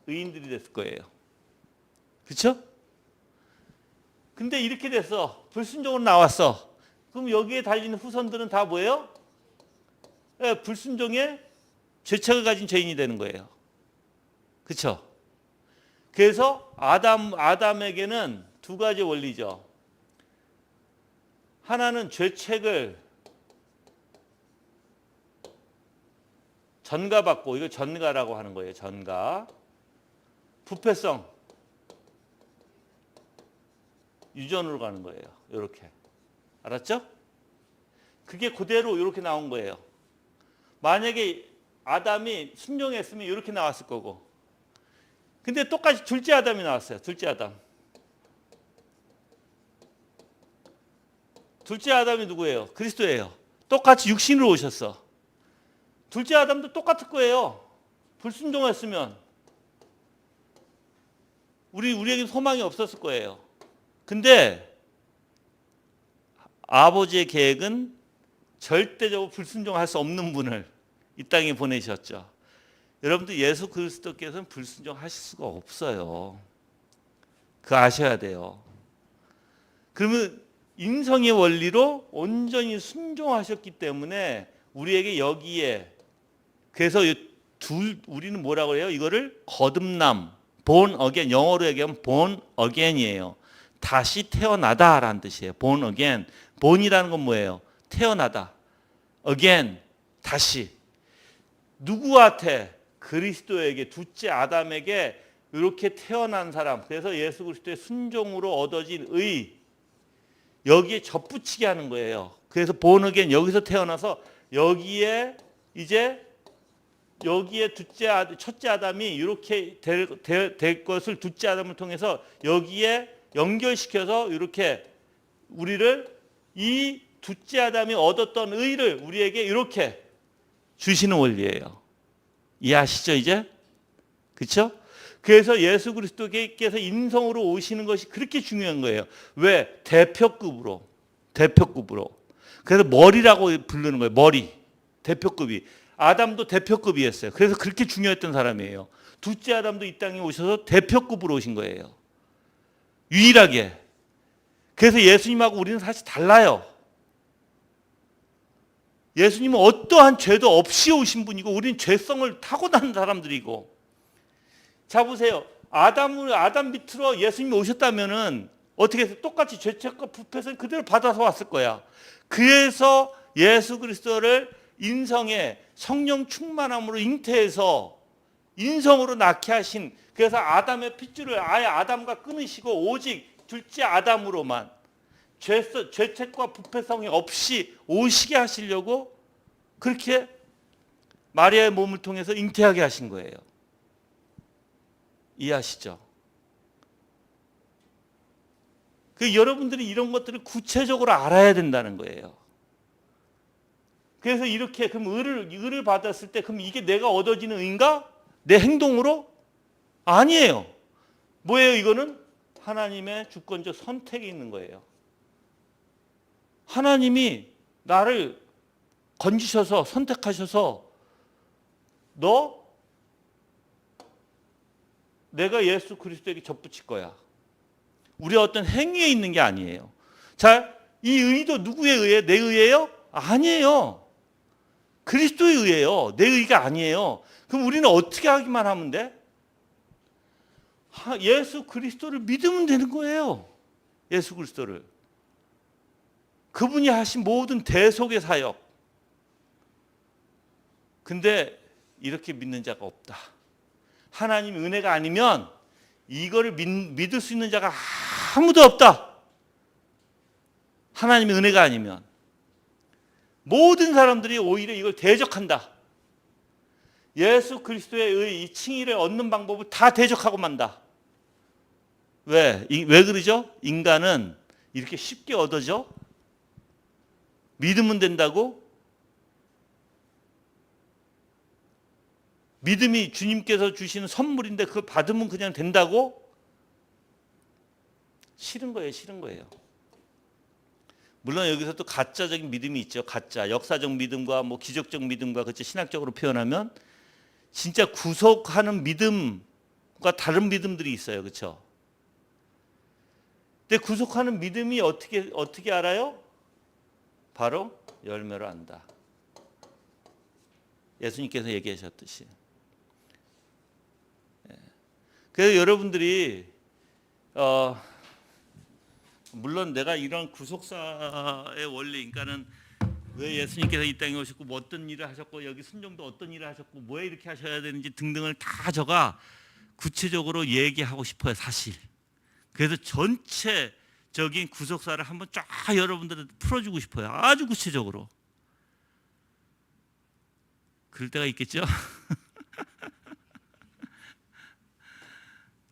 A: 의인들이 됐을 거예요. 그렇죠? 근데 이렇게 됐어. 불순종으로 나왔어. 그럼 여기에 달리는 후손들은 다 뭐예요? 네, 불순종의 죄책을 가진 죄인이 되는 거예요. 그렇죠? 그래서 아담에게는 두 가지 원리죠. 하나는 죄책을 전가받고, 이거 전가라고 하는 거예요. 전가. 부패성. 유전으로 가는 거예요. 이렇게. 알았죠? 그게 그대로 이렇게 나온 거예요. 만약에 아담이 순종했으면 이렇게 나왔을 거고. 근데 똑같이 둘째 아담이 나왔어요. 둘째 아담. 둘째 아담이 누구예요? 그리스도예요. 똑같이 육신으로 오셨어. 둘째 아담도 똑같을 거예요. 불순종했으면 우리에게 소망이 없었을 거예요. 근데 아버지의 계획은 절대적으로 불순종할 수 없는 분을 이 땅에 보내셨죠. 여러분들 예수 그리스도께서는 불순종하실 수가 없어요. 그거 아셔야 돼요. 그러면 인성의 원리로 온전히 순종하셨기 때문에 우리에게 여기에, 그래서 우리는 뭐라고 해요? 이거를 거듭남, born again, 영어로 얘기하면 born again이에요. 다시 태어나다라는 뜻이에요. born again. born이라는 건 뭐예요? 태어나다. again, 다시. 누구한테? 그리스도에게, 둘째 아담에게 이렇게 태어난 사람. 그래서 예수 그리스도의 순종으로 얻어진 의, 여기에 접붙이게 하는 거예요. 그래서 born again, 여기서 태어나서 여기에 이제 여기에 첫째 아담이 이렇게 될 것을 둘째 아담을 통해서 여기에 연결시켜서 이렇게 우리를, 이 둘째 아담이 얻었던 의를 우리에게 이렇게 주시는 원리예요. 이해하시죠 이제? 그렇죠? 그래서 예수 그리스도께서 인성으로 오시는 것이 그렇게 중요한 거예요. 왜? 대표급으로. 그래서 머리라고 부르는 거예요. 머리. 대표급이. 아담도 대표급이었어요. 그래서 그렇게 중요했던 사람이에요. 둘째 아담도 이 땅에 오셔서 대표급으로 오신 거예요. 유일하게. 그래서 예수님하고 우리는 사실 달라요. 예수님은 어떠한 죄도 없이 오신 분이고 우리는 죄성을 타고난 사람들이고. 자 보세요. 아담 밑으로 예수님이 오셨다면은 어떻게 해서 똑같이 죄책과 부패를 그대로 받아서 왔을 거야. 그래서 예수 그리스도를 인성에 성령 충만함으로 잉태해서 인성으로 낳게 하신, 그래서 아담의 핏줄을 아예 아담과 끊으시고 오직 둘째 아담으로만 죄책과 부패성이 없이 오시게 하시려고 그렇게 마리아의 몸을 통해서 잉태하게 하신 거예요. 이해하시죠? 여러분들이 이런 것들을 구체적으로 알아야 된다는 거예요. 그래서 이렇게 그럼 의를 받았을 때 그럼 이게 내가 얻어지는 의인가? 내 행동으로? 아니에요. 뭐예요 이거는? 하나님의 주권적 선택이 있는 거예요. 하나님이 나를 건지셔서 선택하셔서 내가 예수 그리스도에게 접붙일 거야. 우리 어떤 행위에 있는 게 아니에요. 자, 이 의도 누구의 의예요? 내 의예요? 아니에요. 그리스도의 의예요. 내 의가 아니에요. 그럼 우리는 어떻게 하기만 하면 돼? 예수 그리스도를 믿으면 되는 거예요. 예수 그리스도를. 그분이 하신 모든 대속의 사역. 근데 이렇게 믿는 자가 없다. 하나님 은혜가 아니면 이거를 믿을 수 있는 자가 아무도 없다. 하나님의 은혜가 아니면. 모든 사람들이 오히려 이걸 대적한다. 예수 그리스도의 이 칭의를 얻는 방법을 다 대적하고 만다. 왜 그러죠? 인간은 이렇게 쉽게 얻어져? 믿으면 된다고? 믿음이 주님께서 주시는 선물인데 그걸 받으면 그냥 된다고? 싫은 거예요. 물론 여기서 또 가짜적인 믿음이 있죠. 가짜, 역사적 믿음과 뭐 기적적 믿음과 그렇죠. 신학적으로 표현하면 진짜 구속하는 믿음과 다른 믿음들이 있어요. 그렇죠? 근데 구속하는 믿음이 어떻게 알아요? 바로 열매로 안다. 예수님께서 얘기하셨듯이. 그래서 여러분들이 물론 내가 이런 구속사의 원리, 그러니까는 왜 예수님께서 이 땅에 오셨고 뭐 어떤 일을 하셨고 여기 순종도 어떤 일을 하셨고 왜 이렇게 하셔야 되는지 등등을 다 저가 구체적으로 얘기하고 싶어요, 사실. 그래서 전체적인 구속사를 한번 쫙 여러분들한테 풀어주고 싶어요, 아주 구체적으로. 그럴 때가 있겠죠?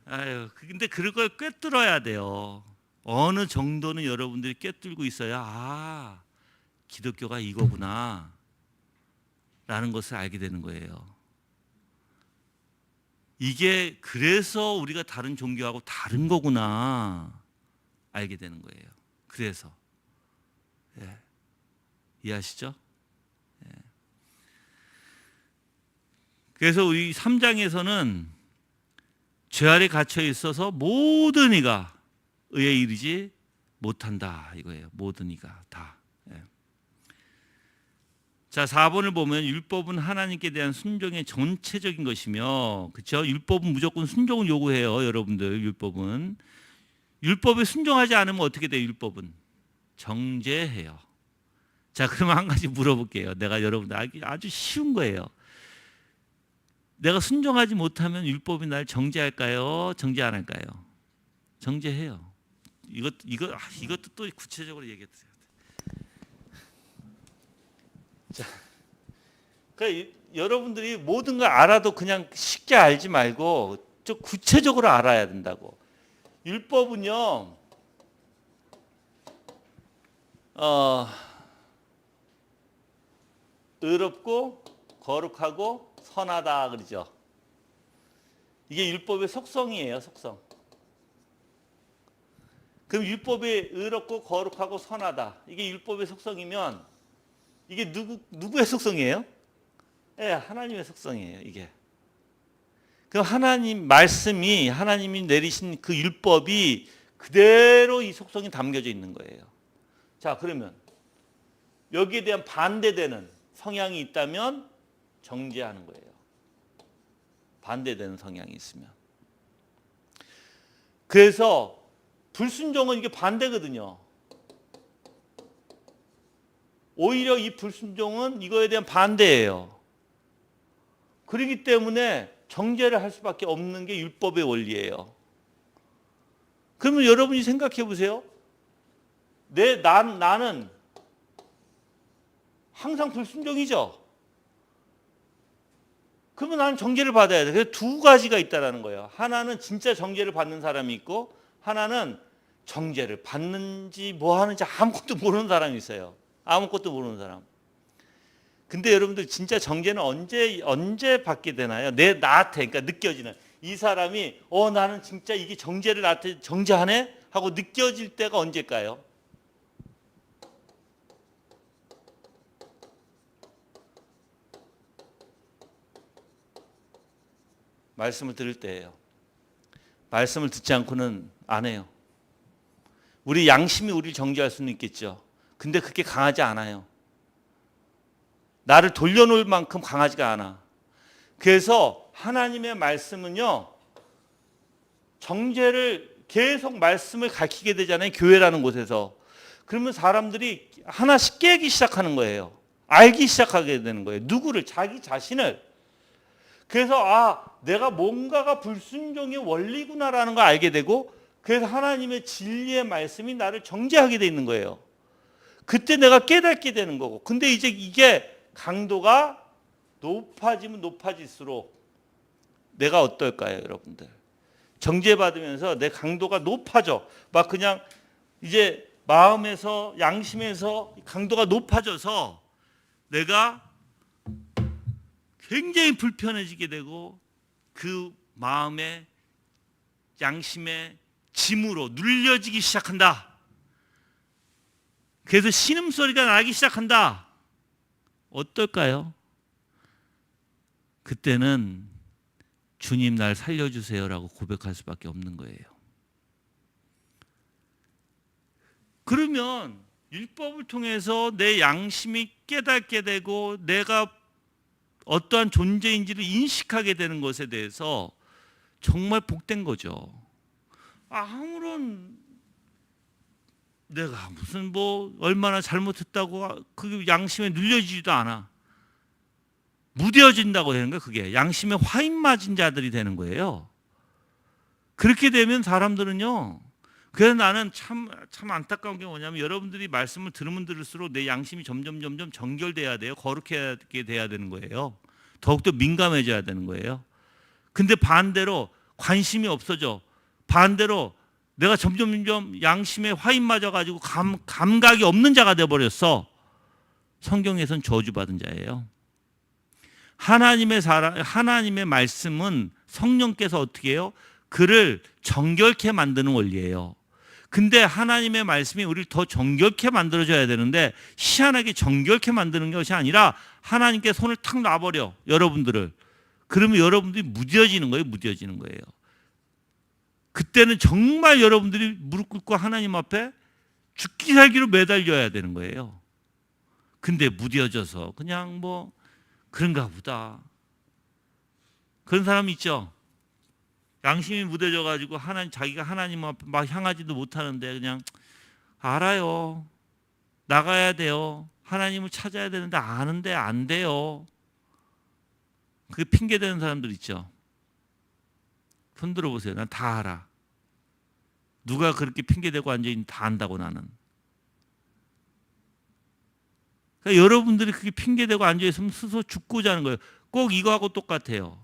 A: 아유, 근데 그럴 걸 꿰뚫어야 돼요. 어느 정도는 여러분들이 꿰뚫고 있어야 기독교가 이거구나 라는 것을 알게 되는 거예요. 이게 그래서 우리가 다른 종교하고 다른 거구나 알게 되는 거예요. 그래서 이해하시죠? 그래서 우리 3장에서는 죄 아래 갇혀 있어서 모든 이가 의에 이르지 못한다 이거예요. 모든 이가 다. 예. 자, 4번을 보면 율법은 하나님께 대한 순종의 전체적인 것이며, 그렇죠? 율법은 무조건 순종을 요구해요, 여러분들. 율법에 순종하지 않으면 어떻게 돼요? 율법은 정죄해요. 자, 그러면 한 가지 물어볼게요. 내가 여러분들 아주 쉬운 거예요. 내가 순종하지 못하면 율법이 날 정죄할까요? 정죄 안 할까요? 정죄해요. 이것도 또 구체적으로 얘기해 주세요. 자, 그러니까 여러분들이 모든 걸 알아도 그냥 쉽게 알지 말고 좀 구체적으로 알아야 된다고. 율법은요, 의롭고 거룩하고 선하다 그러죠. 이게 율법의 속성이에요, 속성. 그럼 율법이 의롭고 거룩하고 선하다. 이게 율법의 속성이면 이게 누구의 속성이에요? 예, 하나님의 속성이에요, 이게. 그럼 하나님 말씀이, 하나님이 내리신 그 율법이 그대로 이 속성이 담겨져 있는 거예요. 자, 그러면 여기에 대한 반대되는 성향이 있다면 정죄하는 거예요. 반대되는 성향이 있으면. 그래서 불순종은 이게 반대거든요. 오히려 이 불순종은 이거에 대한 반대예요. 그렇기 때문에 정죄를 할 수밖에 없는 게 율법의 원리예요. 그러면 여러분이 생각해 보세요. 나는 항상 불순종이죠. 그러면 나는 정죄를 받아야 돼. 그래서 두 가지가 있다는 거예요. 하나는 진짜 정죄를 받는 사람이 있고, 하나는 정죄를 받는지 뭐 하는지 아무것도 모르는 사람이 있어요. 아무것도 모르는 사람. 근데 여러분들 진짜 정죄는 언제 받게 되나요? 나한테, 그러니까 느껴지는. 이 사람이 나는 진짜 이게 정죄를 나한테 정죄하네? 하고 느껴질 때가 언제일까요? 말씀을 들을 때예요. 말씀을 듣지 않고는 안 해요. 우리 양심이 우리를 정죄할 수는 있겠죠. 근데 그게 강하지 않아요. 나를 돌려놓을 만큼 강하지가 않아. 그래서 하나님의 말씀은요, 정죄를 계속 말씀을 가르치게 되잖아요. 교회라는 곳에서. 그러면 사람들이 하나씩 깨기 시작하는 거예요. 알기 시작하게 되는 거예요. 누구를? 자기 자신을. 그래서 내가 뭔가가 불순종의 원리구나라는 걸 알게 되고, 그래서 하나님의 진리의 말씀이 나를 정죄하게 돼 있는 거예요. 그때 내가 깨닫게 되는 거고. 근데 이제 이게 강도가 높아지면 높아질수록 내가 어떨까요, 여러분들? 정죄받으면서 내 강도가 높아져. 막 그냥 이제 마음에서, 양심에서 강도가 높아져서 내가 굉장히 불편해지게 되고, 그 마음의 양심의 짐으로 눌려지기 시작한다. 그래서 신음소리가 나기 시작한다. 어떨까요? 그때는 주님 날 살려주세요라고 고백할 수밖에 없는 거예요. 그러면 율법을 통해서 내 양심이 깨닫게 되고 내가 어떠한 존재인지를 인식하게 되는 것에 대해서 정말 복된 거죠. 아무런 내가 무슨 얼마나 잘못했다고 그 양심에 눌려지지도 않아. 무뎌진다고 되는 거예요. 그게 양심에 화인 맞은 자들이 되는 거예요. 그렇게 되면 사람들은요, 그래서 나는 참 안타까운 게 뭐냐면, 여러분들이 말씀을 들으면 들을수록 내 양심이 점점 정결돼야 돼요. 거룩하게 돼야 되는 거예요. 더욱더 민감해져야 되는 거예요. 근데 반대로 관심이 없어져. 반대로 내가 점점 양심에 화인 맞아가지고 감각이 없는 자가 되어버렸어. 성경에선 저주받은 자예요. 하나님의 말씀은 성령께서 어떻게 해요? 그를 정결케 만드는 원리예요. 근데 하나님의 말씀이 우리를 더 정결케 만들어줘야 되는데, 희한하게 정결케 만드는 것이 아니라 하나님께 손을 탁 놔버려, 여러분들을. 그러면 여러분들이 무뎌지는 거예요. 그때는 정말 여러분들이 무릎 꿇고 하나님 앞에 죽기 살기로 매달려야 되는 거예요. 근데 무뎌져서 그냥 뭐 그런가 보다. 그런 사람 있죠. 양심이 무뎌져 가지고 자기가 하나님 앞에 막 향하지도 못하는데 그냥 알아요. 나가야 돼요. 하나님을 찾아야 되는데 아는데 안 돼요. 그게 핑계 대는 사람들 있죠. 손 들어보세요. 난 다 알아. 누가 그렇게 핑계 대고 앉아있는지 다 안다고 나는. 그러니까 여러분들이 그렇게 핑계 대고 앉아있으면 스스로 죽고자 하는 거예요. 꼭 이거하고 똑같아요.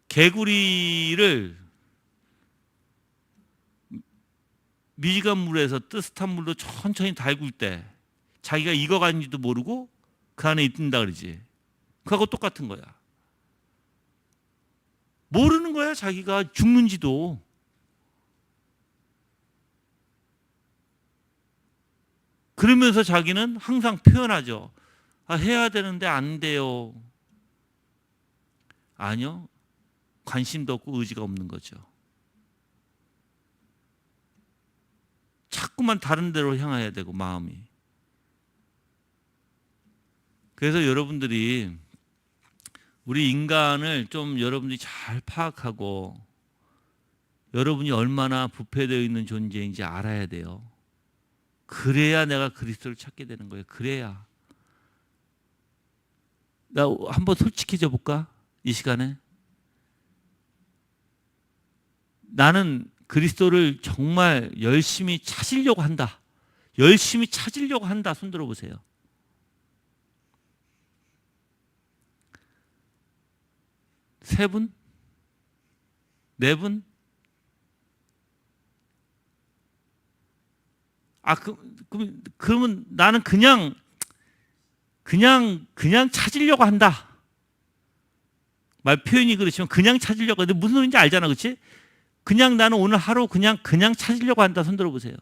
A: 개구리를 미지간 물에서 뜨뜻한 물로 천천히 달굴 때 자기가 익어가는지도 모르고 그 안에 있는다 그러지. 그거하고 똑같은 거야. 모르는 거야, 자기가 죽는지도. 그러면서 자기는 항상 표현하죠. 해야 되는데 안 돼요. 아니요. 관심도 없고 의지가 없는 거죠. 자꾸만 다른 데로 향해야 되고 마음이. 그래서 여러분들이 우리 인간을 좀 여러분들이 잘 파악하고 여러분이 얼마나 부패되어 있는 존재인지 알아야 돼요. 그래야 내가 그리스도를 찾게 되는 거예요. 그래야. 나 한번 솔직해져 볼까? 이 시간에. 나는 그리스도를 정말 열심히 찾으려고 한다. 열심히 찾으려고 한다. 손 들어보세요. 세 분? 네 분? 그러면 나는 그냥 찾으려고 한다. 말 표현이 그렇지만 그냥 찾으려고 하는데 무슨 소리인지 알잖아. 그렇지? 그냥 나는 오늘 하루 그냥 찾으려고 한다. 손 들어보세요.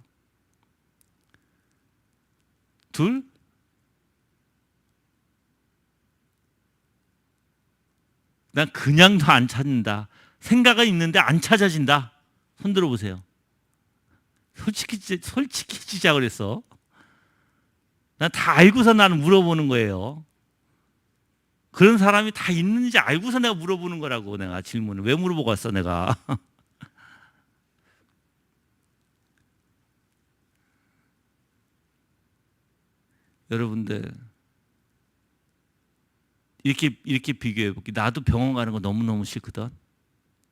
A: 둘? 난 그냥도 안 찾는다. 생각은 있는데 안 찾아진다. 손 들어보세요. 솔직해지자 그랬어. 난 다 알고서 나는 물어보는 거예요. 그런 사람이 다 있는지 알고서 내가 물어보는 거라고. 내가 질문을 왜 물어보고 왔어 내가. 여러분들 이렇게 비교해 볼게. 나도 병원 가는 거 너무너무 싫거든.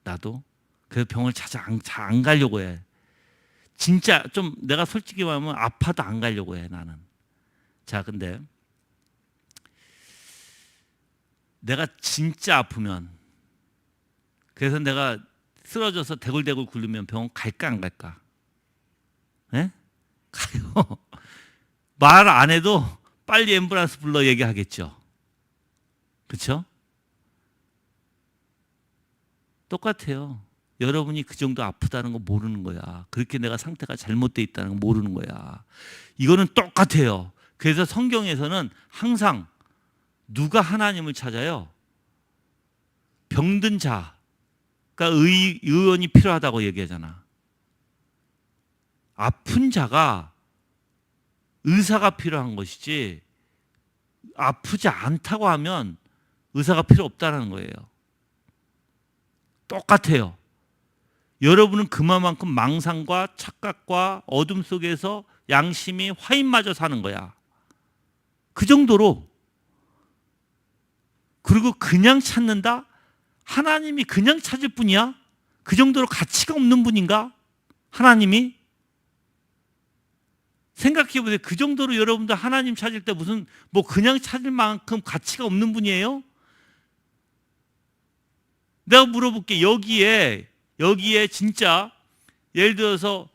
A: 나도. 그래서 병원을 잘 안 가려고 해. 진짜 좀 내가 솔직히 말하면 아파도 안 가려고 해 나는. 자, 근데 내가 진짜 아프면, 그래서 내가 쓰러져서 대굴대굴 굴르면 병원 갈까 안 갈까? 예? 가요. 말 안 해도 빨리 앰뷸런스 불러 얘기하겠죠. 그렇죠? 똑같아요. 여러분이 그 정도 아프다는 거 모르는 거야. 그렇게 내가 상태가 잘못되어 있다는 거 모르는 거야. 이거는 똑같아요. 그래서 성경에서는 항상 누가 하나님을 찾아요? 병든 자가 의원이 필요하다고 얘기하잖아. 아픈 자가 의사가 필요한 것이지 아프지 않다고 하면 의사가 필요 없다는 거예요. 똑같아요. 여러분은 그만큼 망상과 착각과 어둠 속에서 양심이 화인마저 사는 거야. 그 정도로. 그리고 그냥 찾는다? 하나님이 그냥 찾을 뿐이야? 그 정도로 가치가 없는 분인가? 하나님이? 생각해 보세요. 그 정도로 여러분들 하나님 찾을 때 무슨 뭐 그냥 찾을 만큼 가치가 없는 분이에요? 내가 물어볼게. 여기에 진짜 예를 들어서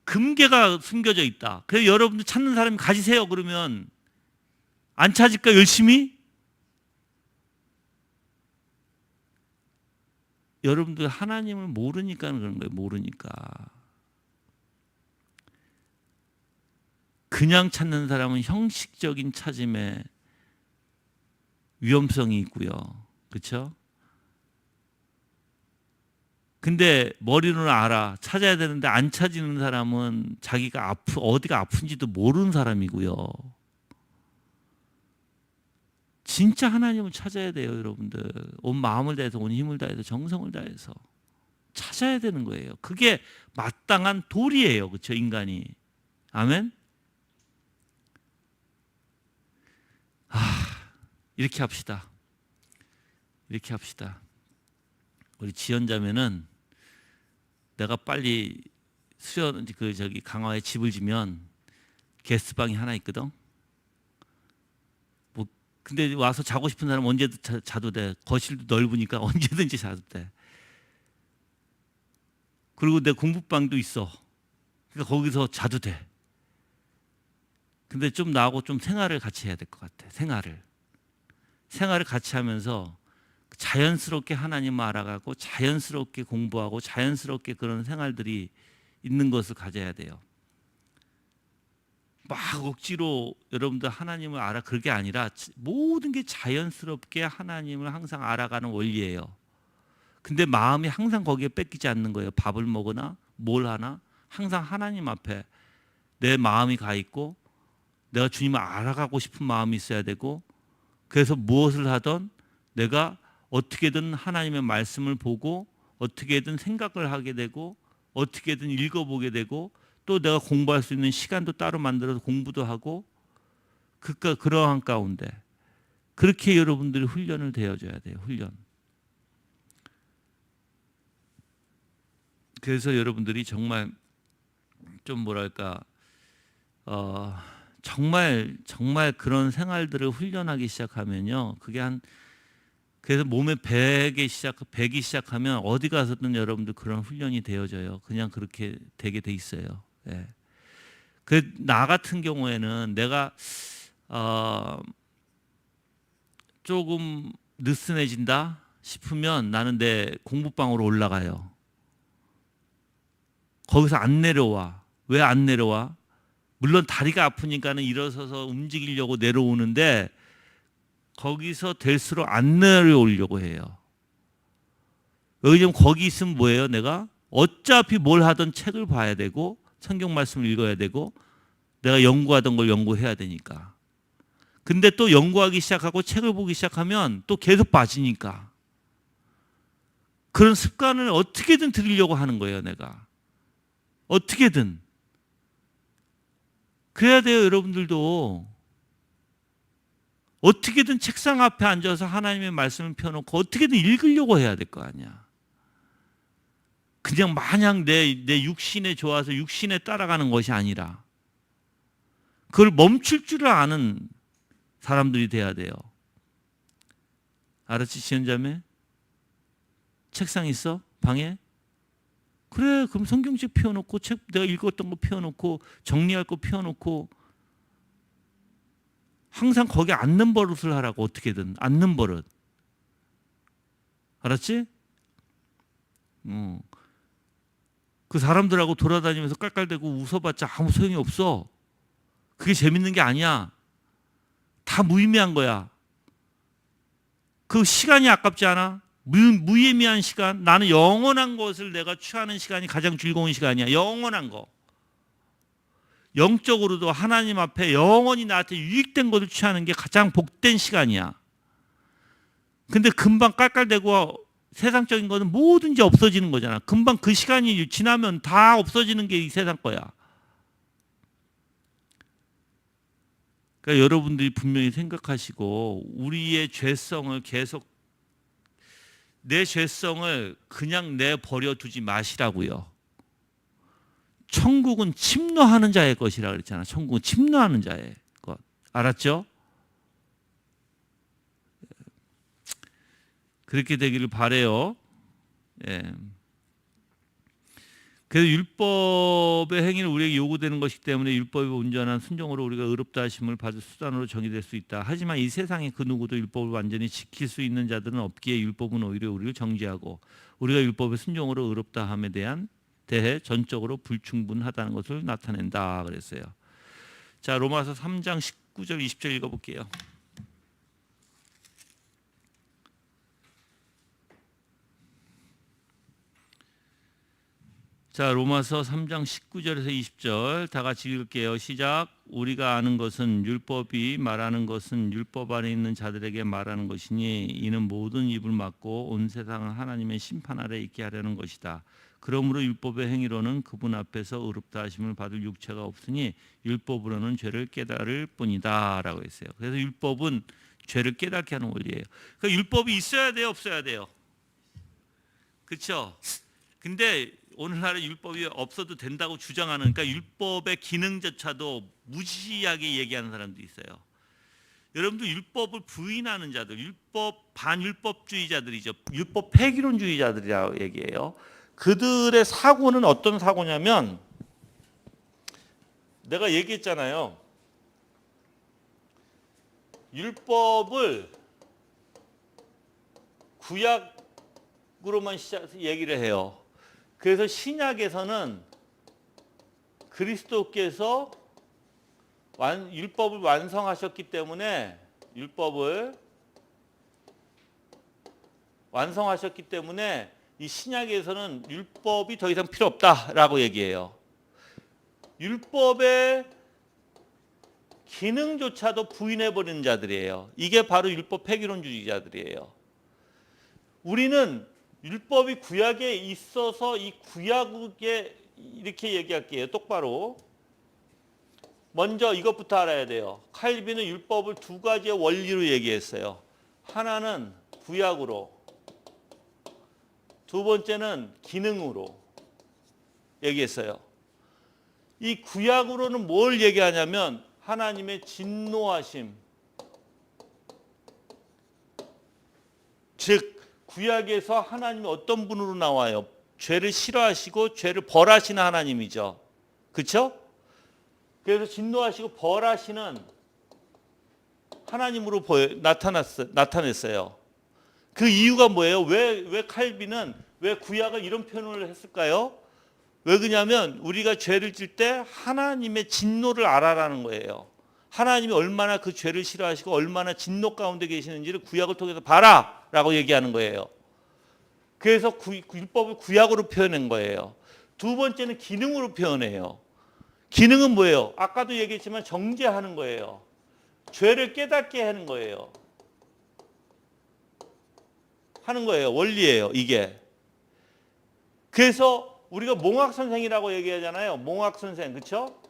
A: 금괴가 숨겨져 있다. 그래서 여러분들 찾는 사람이 가지세요. 그러면 안 찾을까 열심히? 여러분들 하나님을 모르니까 그런 거예요. 모르니까. 그냥 찾는 사람은 형식적인 찾음에 위험성이 있고요. 그렇죠? 근데 머리로는 알아. 찾아야 되는데 안 찾는 사람은 자기가 어디가 아픈지도 모르는 사람이고요. 진짜 하나님을 찾아야 돼요, 여러분들. 온 마음을 다해서, 온 힘을 다해서, 정성을 다해서 찾아야 되는 거예요. 그게 마땅한 도리예요, 그렇죠, 인간이. 아멘. 이렇게 합시다. 이렇게 합시다. 우리 지연자매는 내가 빨리 강화에 집을 지면 게스트방이 하나 있거든. 뭐 근데 와서 자고 싶은 사람 언제든 자도 돼. 거실도 넓으니까 언제든지 자도 돼. 그리고 내 공부방도 있어. 그러니까 거기서 자도 돼. 근데 좀 나하고 좀 생활을 같이 해야 될 것 같아. 생활을 같이 하면서 자연스럽게 하나님을 알아가고 자연스럽게 공부하고 자연스럽게 그런 생활들이 있는 것을 가져야 돼요. 막 억지로 여러분들 하나님을 알아, 그게 아니라 모든 게 자연스럽게 하나님을 항상 알아가는 원리예요. 근데 마음이 항상 거기에 뺏기지 않는 거예요. 밥을 먹으나 뭘 하나 항상 하나님 앞에 내 마음이 가 있고 내가 주님을 알아가고 싶은 마음이 있어야 되고, 그래서 무엇을 하든 내가 어떻게든 하나님의 말씀을 보고 어떻게든 생각을 하게 되고 어떻게든 읽어보게 되고, 또 내가 공부할 수 있는 시간도 따로 만들어서 공부도 하고, 그러한 가운데 그렇게 여러분들이 훈련을 되어줘야 돼요. 훈련. 그래서 여러분들이 정말 좀 뭐랄까 정말 그런 생활들을 훈련하기 시작하면요, 그래서 몸에 배기 시작하면 어디 가서든 여러분들 그런 훈련이 되어져요. 그냥 그렇게 되게 돼 있어요. 예. 나 같은 경우에는 내가 조금 느슨해진다 싶으면 나는 내 공부방으로 올라가요. 거기서 안 내려와. 왜 안 내려와? 물론 다리가 아프니까는 일어서서 움직이려고 내려오는데 거기서 될수록 안 내려오려고 해요. 왜냐면 거기 있으면 뭐예요? 내가 어차피 뭘 하든 책을 봐야 되고 성경 말씀을 읽어야 되고 내가 연구하던 걸 연구해야 되니까. 근데 또 연구하기 시작하고 책을 보기 시작하면 또 계속 빠지니까. 그런 습관을 어떻게든 들이려고 하는 거예요, 내가. 어떻게든. 그래야 돼요, 여러분들도. 어떻게든 책상 앞에 앉아서 하나님의 말씀을 펴놓고 어떻게든 읽으려고 해야 될 거 아니야. 그냥 마냥 내 육신에 좋아서 육신에 따라가는 것이 아니라 그걸 멈출 줄 아는 사람들이 돼야 돼요. 알았지, 지연자매? 책상 있어? 방에? 그래, 그럼 성경책 펴놓고 책 내가 읽었던 거 펴놓고 정리할 거 펴놓고 항상 거기 앉는 버릇을 하라고. 어떻게든 앉는 버릇. 알았지? 그 사람들하고 돌아다니면서 깔깔대고 웃어봤자 아무 소용이 없어. 그게 재밌는 게 아니야. 다 무의미한 거야. 그 시간이 아깝지 않아? 무의미한 시간. 나는 영원한 것을 내가 취하는 시간이 가장 즐거운 시간이야. 영원한 거. 영적으로도 하나님 앞에 영원히 나한테 유익된 것을 취하는 게 가장 복된 시간이야. 근데 금방 깔깔대고 세상적인 거는 뭐든지 없어지는 거잖아. 금방 그 시간이 지나면 다 없어지는 게 이 세상 거야. 그러니까 여러분들이 분명히 생각하시고 우리의 죄성을 계속, 내 죄성을 그냥 내버려 두지 마시라고요. 천국은 침노하는 자의 것이라 그랬잖아. 천국은 침노하는 자의 것. 알았죠? 그렇게 되기를 바래요. 예. 그래서 율법의 행위는 우리에게 요구되는 것이기 때문에 율법의 온전한 순종으로 우리가 의롭다 하심을 받을 수단으로 정의될 수 있다. 하지만 이 세상에 그 누구도 율법을 완전히 지킬 수 있는 자들은 없기에 율법은 오히려 우리를 정죄하고 우리가 율법의 순종으로 의롭다 함에 대해 전적으로 불충분하다는 것을 나타낸다 그랬어요. 자, 로마서 3장 19절 20절 읽어볼게요. 자, 로마서 3장 19절에서 20절 다 같이 읽을게요. 시작. 우리가 아는 것은 율법이 말하는 것은 율법 안에 있는 자들에게 말하는 것이니 이는 모든 입을 막고 온 세상을 하나님의 심판 아래 있게 하려는 것이다. 그러므로 율법의 행위로는 그분 앞에서 의롭다 하심을 받을 육체가 없으니 율법으로는 죄를 깨달을 뿐이다 라고 했어요. 그래서 율법은 죄를 깨닫게 하는 원리예요. 그러니까 율법이 있어야 돼요, 없어야 돼요? 그렇죠? 근데 오늘날에 율법이 없어도 된다고 주장하는, 그러니까 율법의 기능조차도 무시하게 얘기하는 사람도 있어요. 여러분들 율법을 부인하는 자들, 율법 반율법주의자들이죠. 율법 폐기론주의자들이라고 얘기해요. 그들의 사고는 어떤 사고냐면, 내가 얘기했잖아요. 율법을 구약으로만 얘기를 해요. 그래서 신약에서는 그리스도께서 율법을 완성하셨기 때문에 이 신약에서는 율법이 더 이상 필요 없다라고 얘기해요. 율법의 기능조차도 부인해버리는 자들이에요. 이게 바로 율법 폐기론주의자들이에요. 우리는 율법이 구약에 있어서 이 구약에 이렇게 얘기할게요. 똑바로. 먼저 이것부터 알아야 돼요. 칼빈은 율법을 두 가지의 원리로 얘기했어요. 하나는 구약으로, 두 번째는 기능으로 얘기했어요. 이 구약으로는 뭘 얘기하냐면 하나님의 진노하심, 즉 구약에서 하나님이 어떤 분으로 나와요? 죄를 싫어하시고 죄를 벌하시는 하나님이죠. 그렇죠? 그래서 진노하시고 벌하시는 하나님으로 나타냈어요. 그 이유가 뭐예요? 왜 칼빈은 왜 구약을 이런 표현을 했을까요? 왜 그러냐면 우리가 죄를 질 때 하나님의 진노를 알아라는 거예요. 하나님이 얼마나 그 죄를 싫어하시고 얼마나 진노 가운데 계시는지를 구약을 통해서 봐라라고 얘기하는 거예요. 그래서 율법을 구약으로 표현한 거예요. 두 번째는 기능으로 표현해요. 기능은 뭐예요? 아까도 얘기했지만 정죄하는 거예요. 죄를 깨닫게 하는 거예요. 원리예요, 이게. 그래서 우리가 몽학 선생이라고 얘기하잖아요. 몽학 선생, 그렇죠?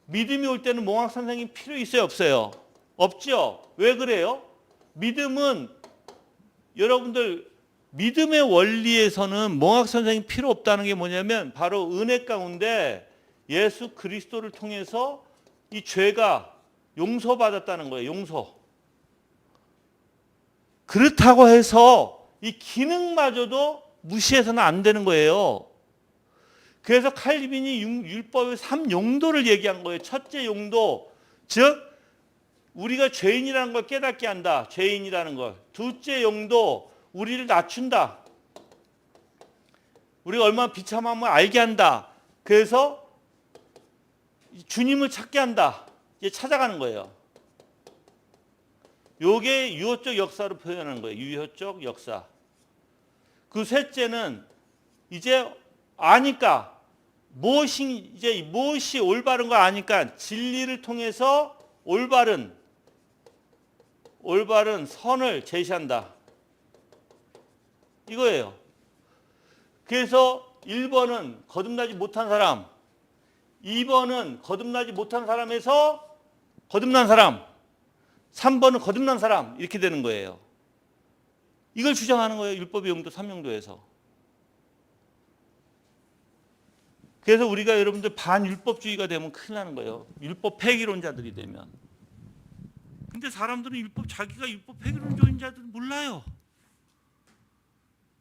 A: 믿음이 올 때는 몽학 선생이 필요 있어요, 없어요? 없죠. 왜 그래요? 믿음은 여러분들 믿음의 원리에서는 몽학 선생이 필요 없다는 게 뭐냐면 바로 은혜 가운데 예수 그리스도를 통해서 이 죄가 용서받았다는 거예요. 용서. 그렇다고 해서 이 기능마저도 무시해서는 안 되는 거예요. 그래서 칼빈이 율법의 3용도를 얘기한 거예요. 첫째 용도, 즉 우리가 죄인이라는 걸 깨닫게 한다. 죄인이라는 걸. 둘째 용도, 우리를 낮춘다. 우리가 얼마나 비참함을 알게 한다. 그래서 주님을 찾게 한다. 이제 찾아가는 거예요. 요게 유효적 역사로 표현하는 거예요. 유효적 역사. 그 셋째는 이제 아니까 무엇이 올바른 거 아니까 진리를 통해서 올바른 선을 제시한다. 이거예요. 그래서 1번은 거듭나지 못한 사람, 2번은 거듭나지 못한 사람에서 거듭난 사람, 3번은 거듭난 사람, 이렇게 되는 거예요. 이걸 주장하는 거예요. 율법의 용도 3용도에서. 그래서 우리가 여러분들 반율법주의가 되면 큰일 나는 거예요. 율법 폐기론자들이 되면. 근데 사람들은 자기가 율법 폐기론자들 몰라요.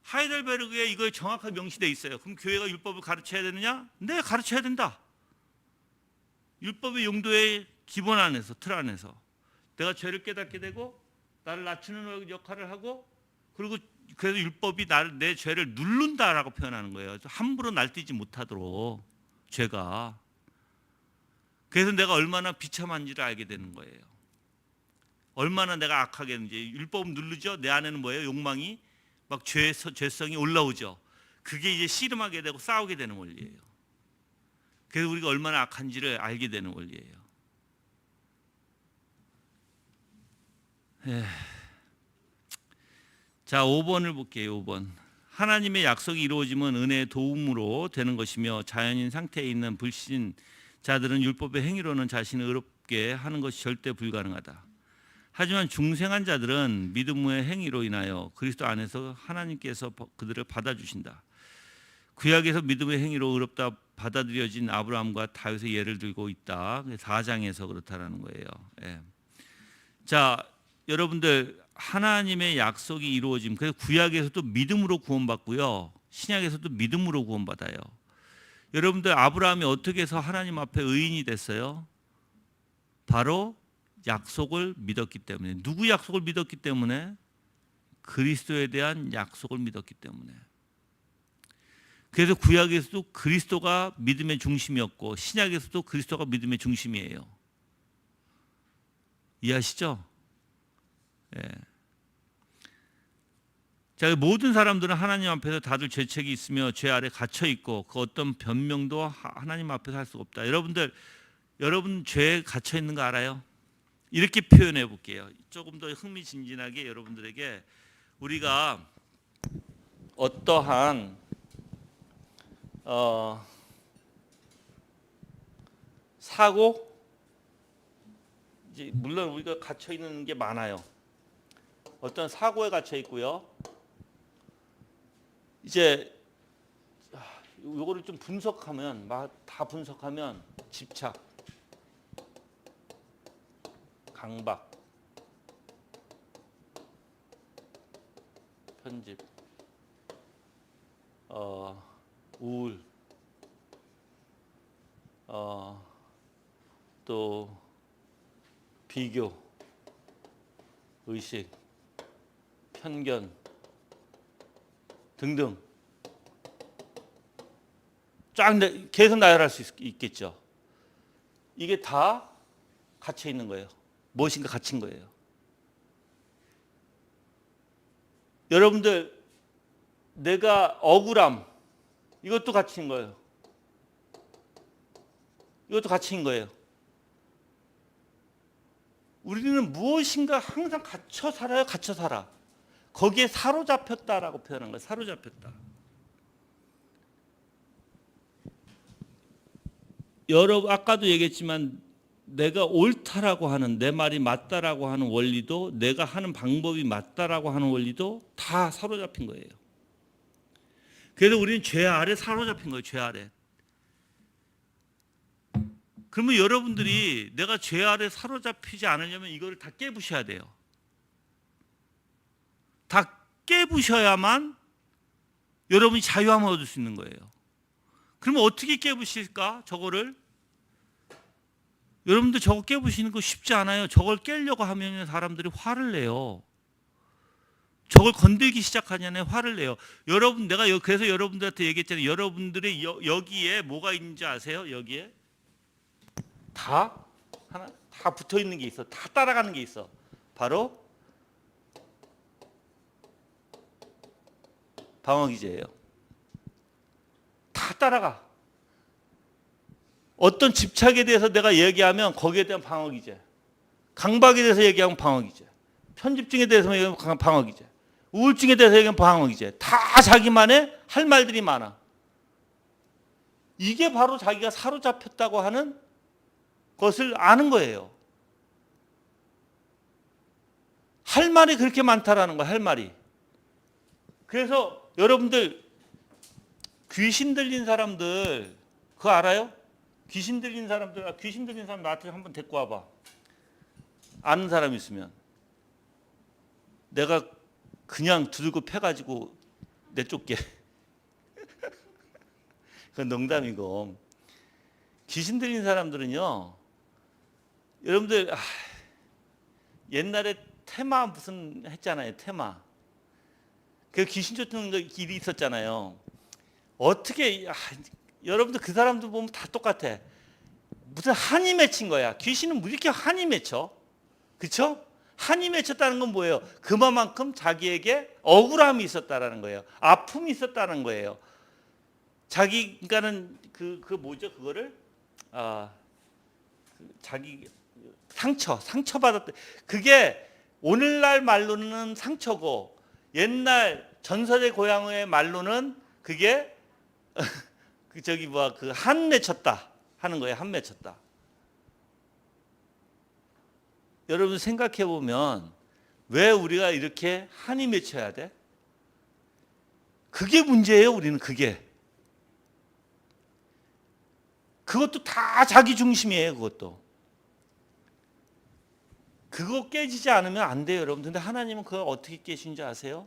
A: 하이델베르그에 이거에 정확하게 명시되어 있어요. 그럼 교회가 율법을 가르쳐야 되느냐? 네, 가르쳐야 된다. 율법의 용도의 기본 안에서, 틀 안에서. 내가 죄를 깨닫게 되고 나를 낮추는 역할을 하고, 그리고 그래서 율법이 내 죄를 누른다라고 표현하는 거예요. 함부로 날뛰지 못하도록 죄가. 그래서 내가 얼마나 비참한지를 알게 되는 거예요. 얼마나 내가 악하겠는지. 율법은 누르죠. 내 안에는 뭐예요? 욕망이 막 죄성이 올라오죠. 그게 이제 씨름하게 되고 싸우게 되는 원리예요. 그래서 우리가 얼마나 악한지를 알게 되는 원리예요. 자, 5번을 볼게요. 5번. 하나님의 약속이 이루어지면 은혜의 도움으로 되는 것이며 자연인 상태에 있는 불신자들은 율법의 행위로는 자신을 의롭게 하는 것이 절대 불가능하다. 하지만 중생한 자들은 믿음의 행위로 인하여 그리스도 안에서 하나님께서 그들을 받아주신다. 구약에서 믿음의 행위로 의롭다 받아들여진 아브라함과 다윗의 예를 들고 있다. 4장에서 그렇다라는 거예요. 예. 자, 여러분들 하나님의 약속이 이루어짐. 그래서 구약에서도 믿음으로 구원받고요. 신약에서도 믿음으로 구원받아요. 여러분들 아브라함이 어떻게 해서 하나님 앞에 의인이 됐어요? 바로 약속을 믿었기 때문에. 누구 약속을 믿었기 때문에? 그리스도에 대한 약속을 믿었기 때문에. 그래서 구약에서도 그리스도가 믿음의 중심이었고 신약에서도 그리스도가 믿음의 중심이에요. 이해하시죠? 예. 자, 모든 사람들은 하나님 앞에서 다들 죄책이 있으며 죄 아래 갇혀 있고 그 어떤 변명도 하나님 앞에서 할 수가 없다. 여러분 죄에 갇혀 있는 거 알아요? 이렇게 표현해 볼게요. 조금 더 흥미진진하게 여러분들에게 우리가 어떠한 사고, 이제 물론 우리가 갇혀 있는 게 많아요. 어떤 사고에 갇혀 있고요. 이제 요거를 좀 분석하면 다 분석하면 집착, 강박, 편집, 우울, 또 비교, 의식, 편견 등등 쫙 계속 나열할 수 있겠죠. 이게 다 갇혀 있는 거예요. 무엇인가 갇힌 거예요. 여러분들 내가 억울함 이것도 갇힌 거예요. 이것도 갇힌 거예요. 우리는 무엇인가 항상 갇혀 살아요. 갇혀 살아. 거기에 사로잡혔다라고 표현한 거예요. 사로잡혔다. 아까도 얘기했지만 내가 옳다라고 하는, 내 말이 맞다라고 하는 원리도, 내가 하는 방법이 맞다라고 하는 원리도 다 사로잡힌 거예요. 그래서 우리는 죄 아래 사로잡힌 거예요. 죄 아래. 그러면 여러분들이 내가 죄 아래 사로잡히지 않으려면 이거를 다 깨부셔야 돼요. 다 깨부셔야만 여러분이 자유함을 얻을 수 있는 거예요. 그러면 어떻게 깨부실까? 저거를. 여러분들 저거 깨부시는 거 쉽지 않아요. 저걸 깨려고 하면 사람들이 화를 내요. 저걸 건들기 시작하냐면 화를 내요. 여러분, 내가 그래서 여러분들한테 얘기했잖아요. 여러분들의 여기에 뭐가 있는지 아세요? 여기에 다 붙어 있는 게 있어. 다 따라가는 게 있어. 바로 방어기제예요. 다 따라가. 어떤 집착에 대해서 내가 얘기하면 거기에 대한 방어기제, 강박에 대해서 얘기하면 방어기제, 편집증에 대해서 얘기하면 방어기제, 우울증에 대해서 얘기하면 방어기제. 다 자기만의 할 말들이 많아. 이게 바로 자기가 사로잡혔다고 하는 것을 아는 거예요. 할 말이 그렇게 많다라는 거야. 할 말이. 그래서 여러분들 귀신 들린 사람들 그거 알아요? 귀신 들린 사람 나한테 한번 데리고 와봐. 아는 사람 있으면. 내가 그냥 두들고 패가지고 내쫓게. 그건 농담이고. 귀신 들린 사람들은요. 여러분들 옛날에 테마 무슨 했잖아요. 테마. 그 귀신 쫓는 길이 있었잖아요. 어떻게 여러분들 그 사람들 보면 다 똑같아. 무슨 한이 맺힌 거야. 귀신은 왜 이렇게 한이 맺혀? 그렇죠? 한이 맺혔다는 건 뭐예요? 그만큼 자기에게 억울함이 있었다라는 거예요. 아픔이 있었다는 거예요. 자기가는 그 뭐죠? 그거를 자기 상처받았다. 그게 오늘날 말로는 상처고 옛날 전설의 고향의 말로는 그게 한 맺혔다 하는 거예요. 한 맺혔다. 여러분 생각해 보면 왜 우리가 이렇게 한이 맺혀야 돼? 그게 문제예요. 우리는 그것도 다 자기 중심이에요. 그거 깨지지 않으면 안 돼요, 여러분. 근데 하나님은 그걸 어떻게 깨신지 아세요?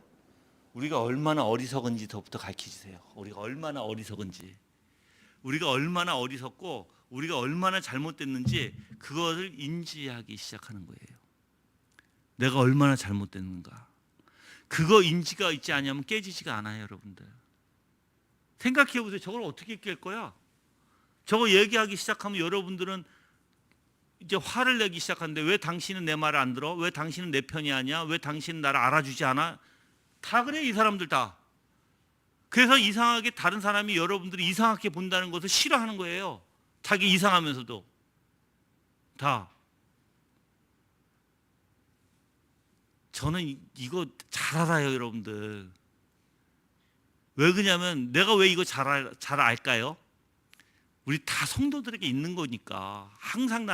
A: 우리가 얼마나 어리석은지부터 가르쳐 주세요. 우리가 얼마나 어리석은지. 우리가 얼마나 어리석고 우리가 얼마나 잘못됐는지 그것을 인지하기 시작하는 거예요. 내가 얼마나 잘못됐는가. 그거 인지가 있지 않으면 깨지지가 않아요, 여러분들. 생각해 보세요. 저걸 어떻게 깰 거야? 저거 얘기하기 시작하면 여러분들은 이제 화를 내기 시작하는데 왜 당신은 내 말을 안 들어? 왜 당신은 내 편이 아니야? 왜 당신은 나를 알아주지 않아? 다 그래, 이 사람들 다. 그래서 이상하게 다른 사람이 여러분들이 이상하게 본다는 것을 싫어하는 거예요. 자기 이상하면서도 다. 저는 이거 잘 알아요, 여러분들. 왜 그러냐면 내가 왜 이거 잘 알까요? 우리 다 성도들에게 있는 거니까. 항상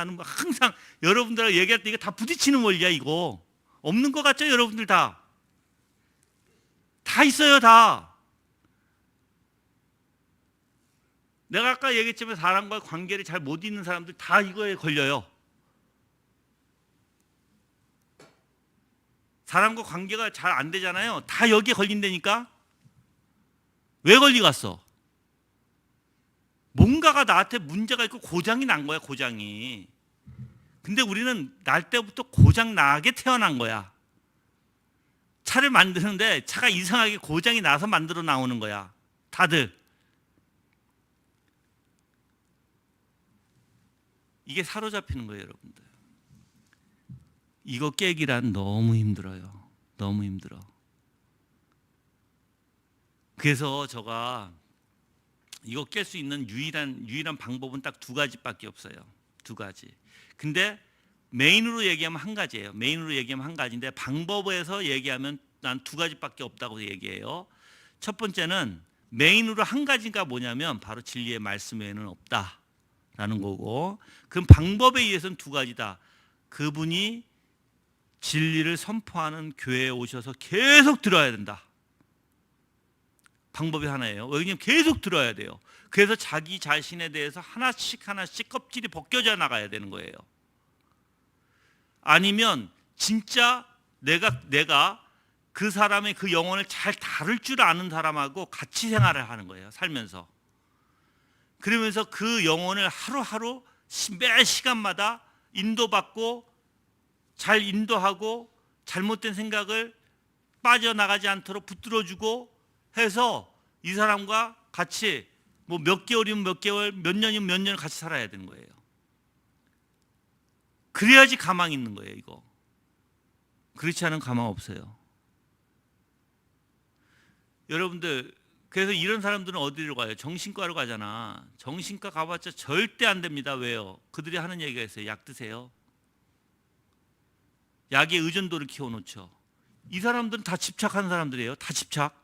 A: 여러분들하고 얘기할 때 이거 다 부딪히는 원리야, 이거. 없는 것 같죠, 여러분들 다? 다 있어요, 다. 내가 아까 얘기했지만 사람과 관계를 잘 못 잇는 사람들 다 이거에 걸려요. 사람과 관계가 잘 안 되잖아요. 다 여기에 걸린다니까. 왜 걸리갔어? 뭔가가 나한테 문제가 있고 고장이 난 거야, 고장이. 근데 우리는 날 때부터 고장 나게 태어난 거야. 차를 만드는데 차가 이상하게 고장이 나서 만들어 나오는 거야. 다들. 이게 사로잡히는 거예요, 여러분들. 이거 깨기란 너무 힘들어요. 너무 힘들어. 그래서 제가 이거 깰 수 있는 유일한 방법은 딱 두 가지밖에 없어요. 두 가지. 근데 메인으로 얘기하면 한 가지예요. 메인으로 얘기하면 한 가지인데 방법에서 얘기하면 난 두 가지밖에 없다고 얘기해요. 첫 번째는 메인으로 한 가지가 뭐냐면 바로 진리의 말씀 외에는 없다라는 거고, 그럼 방법에 의해서는 두 가지다. 그분이 진리를 선포하는 교회에 오셔서 계속 들어야 된다. 방법이 하나예요. 왜냐하면 계속 들어야 돼요. 그래서 자기 자신에 대해서 하나씩 껍질이 벗겨져 나가야 되는 거예요. 아니면 진짜 내가 그 사람의 그 영혼을 잘 다룰 줄 아는 사람하고 같이 생활을 하는 거예요. 살면서. 그러면서 그 영혼을 하루하루 매 시간마다 인도받고 잘 인도하고 잘못된 생각을 빠져나가지 않도록 붙들어주고 해서 이 사람과 같이 뭐 몇 개월이면 몇 개월, 몇 년이면 몇 년을 같이 살아야 되는 거예요. 그래야지 가망 있는 거예요, 이거. 그렇지 않으면 가망 없어요. 여러분들, 그래서 이런 사람들은 어디로 가요? 정신과로 가잖아. 정신과 가봤자 절대 안 됩니다. 왜요? 그들이 하는 얘기가 있어요. 약 드세요. 약에 의존도를 키워놓죠. 이 사람들은 다 집착하는 사람들이에요. 다 집착.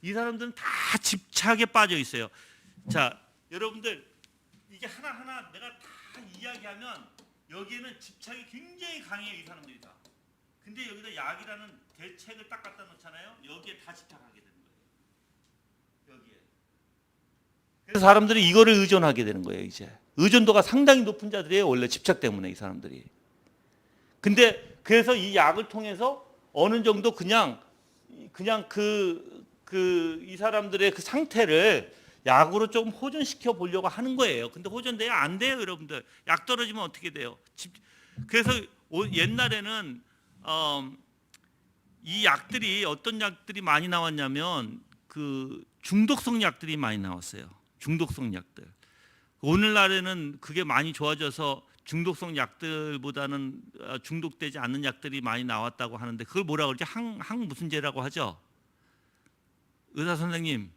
A: 이 사람들은 다 집착에 빠져 있어요. 자, 여러분들 이게 하나하나 내가 다 이야기하면 여기에는 집착이 굉장히 강해요, 이 사람들이 다. 근데 여기다 약이라는 대책을 딱 갖다 놓잖아요. 여기에 다 집착하게 되는 거예요. 여기에. 그래서 사람들이 이거를 의존하게 되는 거예요, 이제. 의존도가 상당히 높은 자들이에요, 원래 집착 때문에 이 사람들이. 근데 그래서 이 약을 통해서 어느 정도 그냥 이 사람들의 그 상태를 약으로 좀 호전시켜 보려고 하는 거예요. 근데 호전돼야 안 돼요, 여러분들. 약 떨어지면 어떻게 돼요? 그래서 옛날에는 이 약들이 어떤 약들이 많이 나왔냐면 그 중독성 약들이 많이 나왔어요. 중독성 약들. 오늘날에는 그게 많이 좋아져서 중독성 약들보다는 중독되지 않는 약들이 많이 나왔다고 하는데 그걸 뭐라고 그러지? 항 무슨 제라고 하죠? 의사 선생님.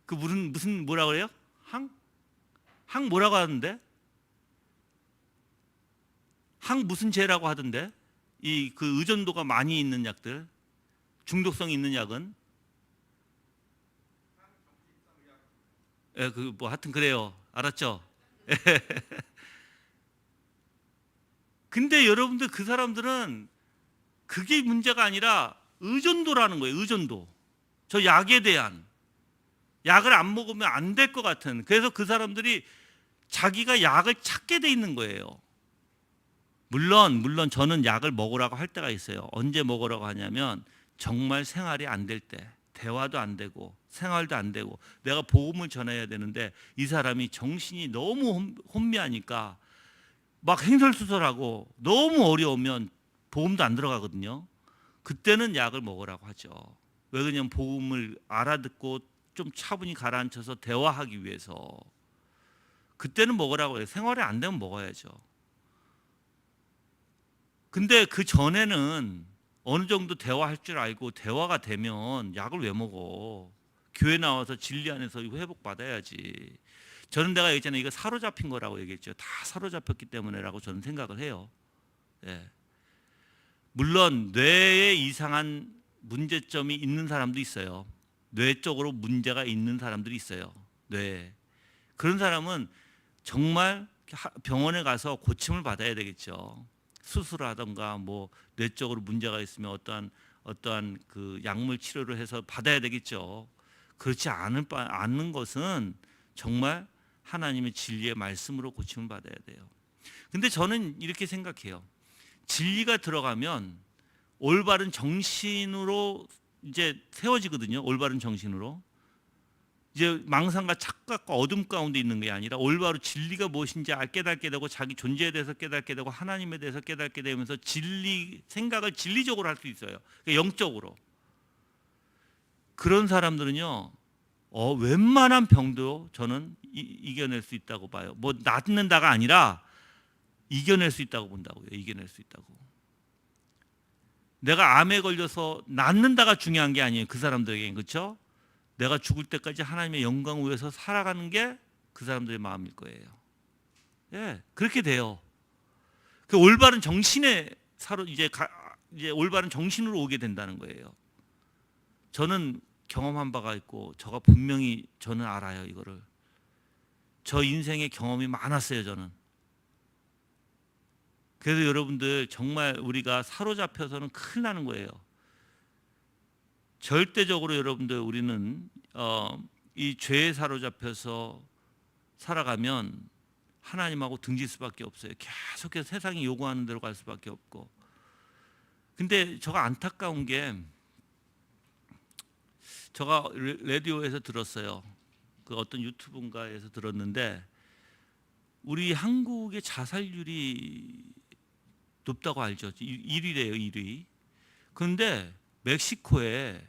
A: 그 무슨 뭐라 그래요? 항 뭐라고 하던데? 항 무슨 제라고 하던데? 이 그 의존도가 많이 있는 약들, 중독성이 있는 약은 예, 그 뭐 하여튼 그래요. 알았죠? 근데 여러분들 그 사람들은 그게 문제가 아니라 의존도라는 거예요. 의존도. 저 약에 대한 약을 안 먹으면 안 될 것 같은. 그래서 그 사람들이 자기가 약을 찾게 돼 있는 거예요. 물론 저는 약을 먹으라고 할 때가 있어요. 언제 먹으라고 하냐면 정말 생활이 안 될 때, 대화도 안 되고 생활도 안 되고 내가 복음을 전해야 되는데 이 사람이 정신이 너무 혼미하니까 막 행설수설하고 너무 어려우면 복음도 안 들어가거든요. 그때는 약을 먹으라고 하죠. 왜 그러냐면 복음을 알아듣고 좀 차분히 가라앉혀서 대화하기 위해서. 그때는 먹으라고 해요. 생활이 안 되면 먹어야죠. 근데 그 전에는 어느 정도 대화할 줄 알고 대화가 되면 약을 왜 먹어? 교회 나와서 진리 안에서 회복 받아야지. 저는 내가 얘기했잖아요. 이거 사로잡힌 거라고 얘기했죠. 다 사로잡혔기 때문에라고 저는 생각을 해요. 예. 물론 뇌에 이상한 문제점이 있는 사람도 있어요. 뇌 쪽으로 문제가 있는 사람들이 있어요. 뇌. 그런 사람은 정말 병원에 가서 고침을 받아야 되겠죠. 수술하던가 뭐 뇌 쪽으로 문제가 있으면 어떠한 그 약물 치료를 해서 받아야 되겠죠. 그렇지 않는 것은 정말 하나님의 진리의 말씀으로 고침을 받아야 돼요. 근데 저는 이렇게 생각해요. 진리가 들어가면 올바른 정신으로 이제 세워지거든요. 올바른 정신으로. 이제 망상과 착각과 어둠 가운데 있는 게 아니라 올바로 진리가 무엇인지 깨닫게 되고 자기 존재에 대해서 깨닫게 되고 하나님에 대해서 깨닫게 되면서 생각을 진리적으로 할 수 있어요. 그러니까 영적으로. 그런 사람들은요. 웬만한 병도 저는 이겨낼 수 있다고 봐요. 뭐 낫는다가 아니라 이겨낼 수 있다고 본다고요. 이겨낼 수 있다고. 내가 암에 걸려서 낫는다가 중요한 게 아니에요. 그 사람들에게는. 그렇죠? 내가 죽을 때까지 하나님의 영광을 위해서 살아가는 게 그 사람들의 마음일 거예요. 예, 그렇게 돼요. 그 올바른 정신에 이제 올바른 정신으로 오게 된다는 거예요. 저는 경험한 바가 있고 저가 분명히 저는 알아요. 이거를. 저 인생의 경험이 많았어요. 저는. 그래서 여러분들 정말 우리가 사로잡혀서는 큰일 나는 거예요. 절대적으로 여러분들 우리는 이 죄에 사로잡혀서 살아가면 하나님하고 등질 수밖에 없어요. 계속해서 세상이 요구하는 대로 갈 수밖에 없고. 근데 저가 안타까운 게 제가 라디오에서 들었어요. 그 어떤 유튜브인가에서 들었는데 우리 한국의 자살률이 높다고 알죠. 1위래요. 1위. 그런데 멕시코에서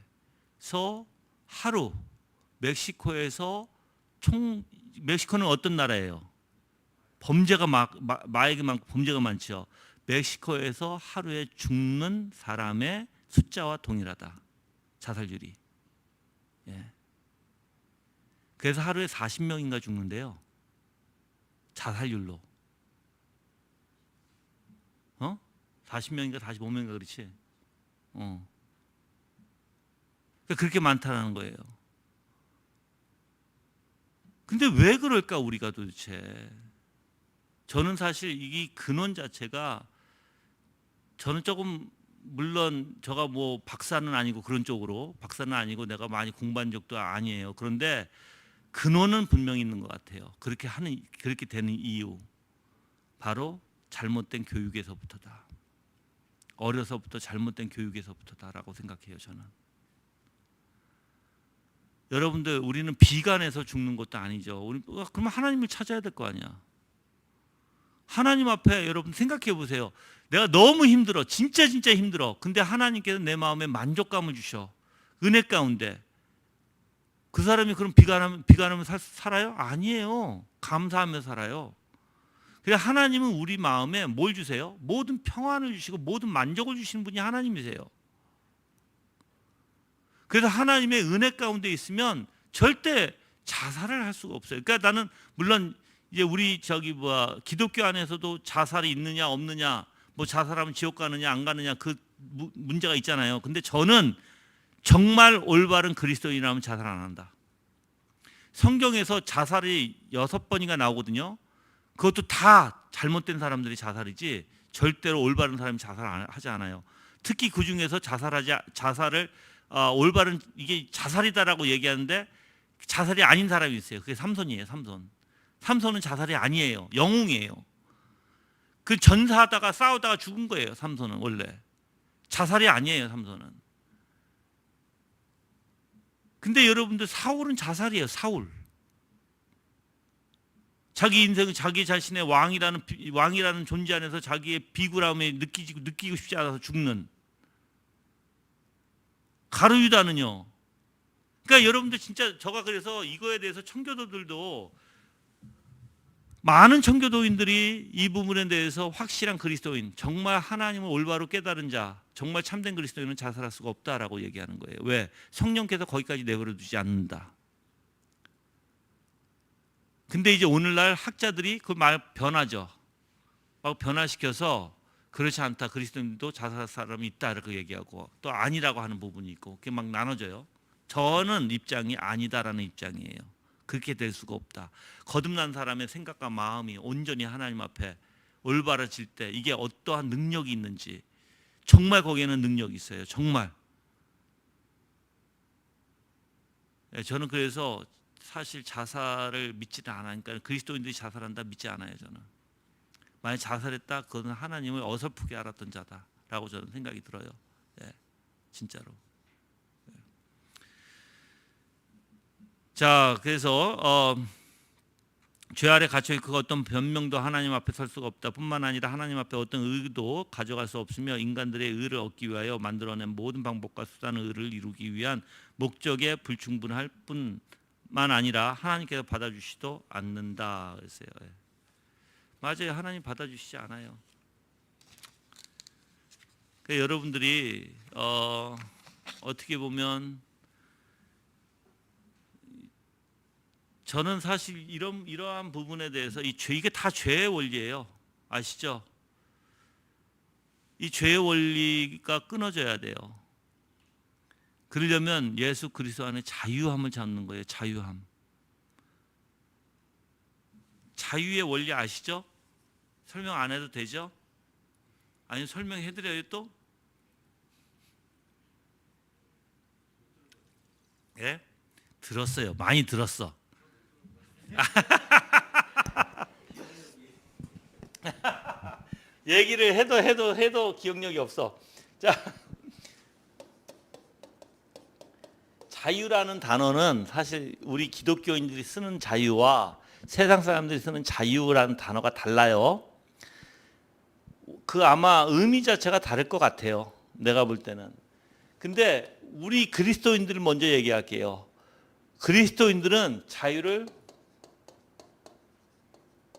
A: 하루 멕시코에서 멕시코는 어떤 나라예요? 범죄가 마에게 많고 범죄가 많죠. 멕시코에서 하루에 죽는 사람의 숫자와 동일하다. 자살률이. 예. 그래서 하루에 40명인가 죽는데요. 자살률로. 40명인가 45명인가 그렇지. 그렇게 많다는 거예요. 근데 왜 그럴까 우리가 도대체? 저는 사실 이 근원 자체가 저는 조금 물론 제가 뭐 박사는 아니고 그런 쪽으로 박사는 아니고 내가 많이 공부한 적도 아니에요. 그런데 근원은 분명히 있는 것 같아요. 그렇게 되는 이유 바로 잘못된 교육에서부터다. 어려서부터 잘못된 교육에서부터다라고 생각해요. 저는. 여러분들 우리는 비관해서 죽는 것도 아니죠. 그러면 하나님을 찾아야 될 거 아니야. 하나님 앞에 여러분 생각해 보세요. 내가 너무 힘들어. 진짜 힘들어. 근데 하나님께서 내 마음에 만족감을 주셔. 은혜 가운데. 그 사람이 그럼 비관하면 살아요? 아니에요. 감사하며 살아요. 그래서 하나님은 우리 마음에 뭘 주세요? 모든 평안을 주시고 모든 만족을 주시는 분이 하나님이세요. 그래서 하나님의 은혜 가운데 있으면 절대 자살을 할 수가 없어요. 그러니까 나는 물론 이제 우리 기독교 안에서도 자살이 있느냐 없느냐, 뭐 자살하면 지옥 가느냐 안 가느냐 그 문제가 있잖아요. 근데 저는 정말 올바른 그리스도인이라면 자살 안 한다. 성경에서 자살이 6번이나 나오거든요. 그것도 다 잘못된 사람들이 자살이지 절대로 올바른 사람이 자살하지 않아요. 특히 그 중에서 자살을 올바른 이게 자살이다라고 얘기하는데 자살이 아닌 사람이 있어요. 그게 삼손이에요. 삼손은 자살이 아니에요. 영웅이에요. 그 전사하다가 싸우다가 죽은 거예요. 삼손은 원래 자살이 아니에요. 삼손은. 근데 여러분들 사울은 자살이에요. 사울. 자기 인생은 자기 자신의 왕이라는 존재 안에서 자기의 비굴함에 느끼고 싶지 않아서 죽는. 가룟유다는요. 그러니까 여러분들 진짜 제가 그래서 이거에 대해서 청교도들도 많은 청교도인들이 이 부분에 대해서 확실한 그리스도인, 정말 하나님을 올바로 깨달은 자, 정말 참된 그리스도인은 자살할 수가 없다라고 얘기하는 거예요. 왜? 성령께서 거기까지 내버려 두지 않는다. 근데 이제 오늘날 학자들이 그 말 변하죠. 막 변화시켜서 그렇지 않다. 그리스도인도 자살할 사람이 있다 이렇게 얘기하고 또 아니라고 하는 부분이 있고 그게 막 나눠져요. 저는 입장이 아니다라는 입장이에요. 그렇게 될 수가 없다. 거듭난 사람의 생각과 마음이 온전히 하나님 앞에 올바라질 때 이게 어떠한 능력이 있는지 정말 거기에는 능력이 있어요. 정말. 저는 그래서 사실 자살을 믿지는 않아요. 그러니까 그리스도인들이 자살한다 믿지 않아요. 저는. 만약 자살했다 그건 하나님을 어설프게 알았던 자다라고 저는 생각이 들어요. 진짜로. 자, 그래서 죄 아래 갇혀 있고 어떤 변명도 하나님 앞에 설 수가 없다. 뿐만 아니라 하나님 앞에 어떤 의도 가져갈 수 없으며 인간들의 의를 얻기 위하여 만들어낸 모든 방법과 수단의 의를 이루기 위한 목적에 불충분할 뿐만 아니라 하나님께서 받아주시도 않는다. 그랬어요. 맞아요. 하나님 받아주시지 않아요. 그러니까 여러분들이 어떻게 보면 저는 사실 이러한 부분에 대해서 이게 다 죄의 원리예요. 아시죠? 이 죄의 원리가 끊어져야 돼요. 그러려면 예수 그리스도 안에 자유함을 잡는 거예요. 자유함. 자유의 원리 아시죠? 설명 안 해도 되죠? 아니면 설명해드려요 또? 예? 들었어요. 많이 들었어. 얘기를 해도 기억력이 없어. 자, 자유라는 단어는 사실 우리 기독교인들이 쓰는 자유와 세상 사람들이 쓰는 자유라는 단어가 달라요. 그 아마 의미 자체가 다를 것 같아요. 내가 볼 때는. 근데 우리 그리스도인들을 먼저 얘기할게요. 그리스도인들은 자유를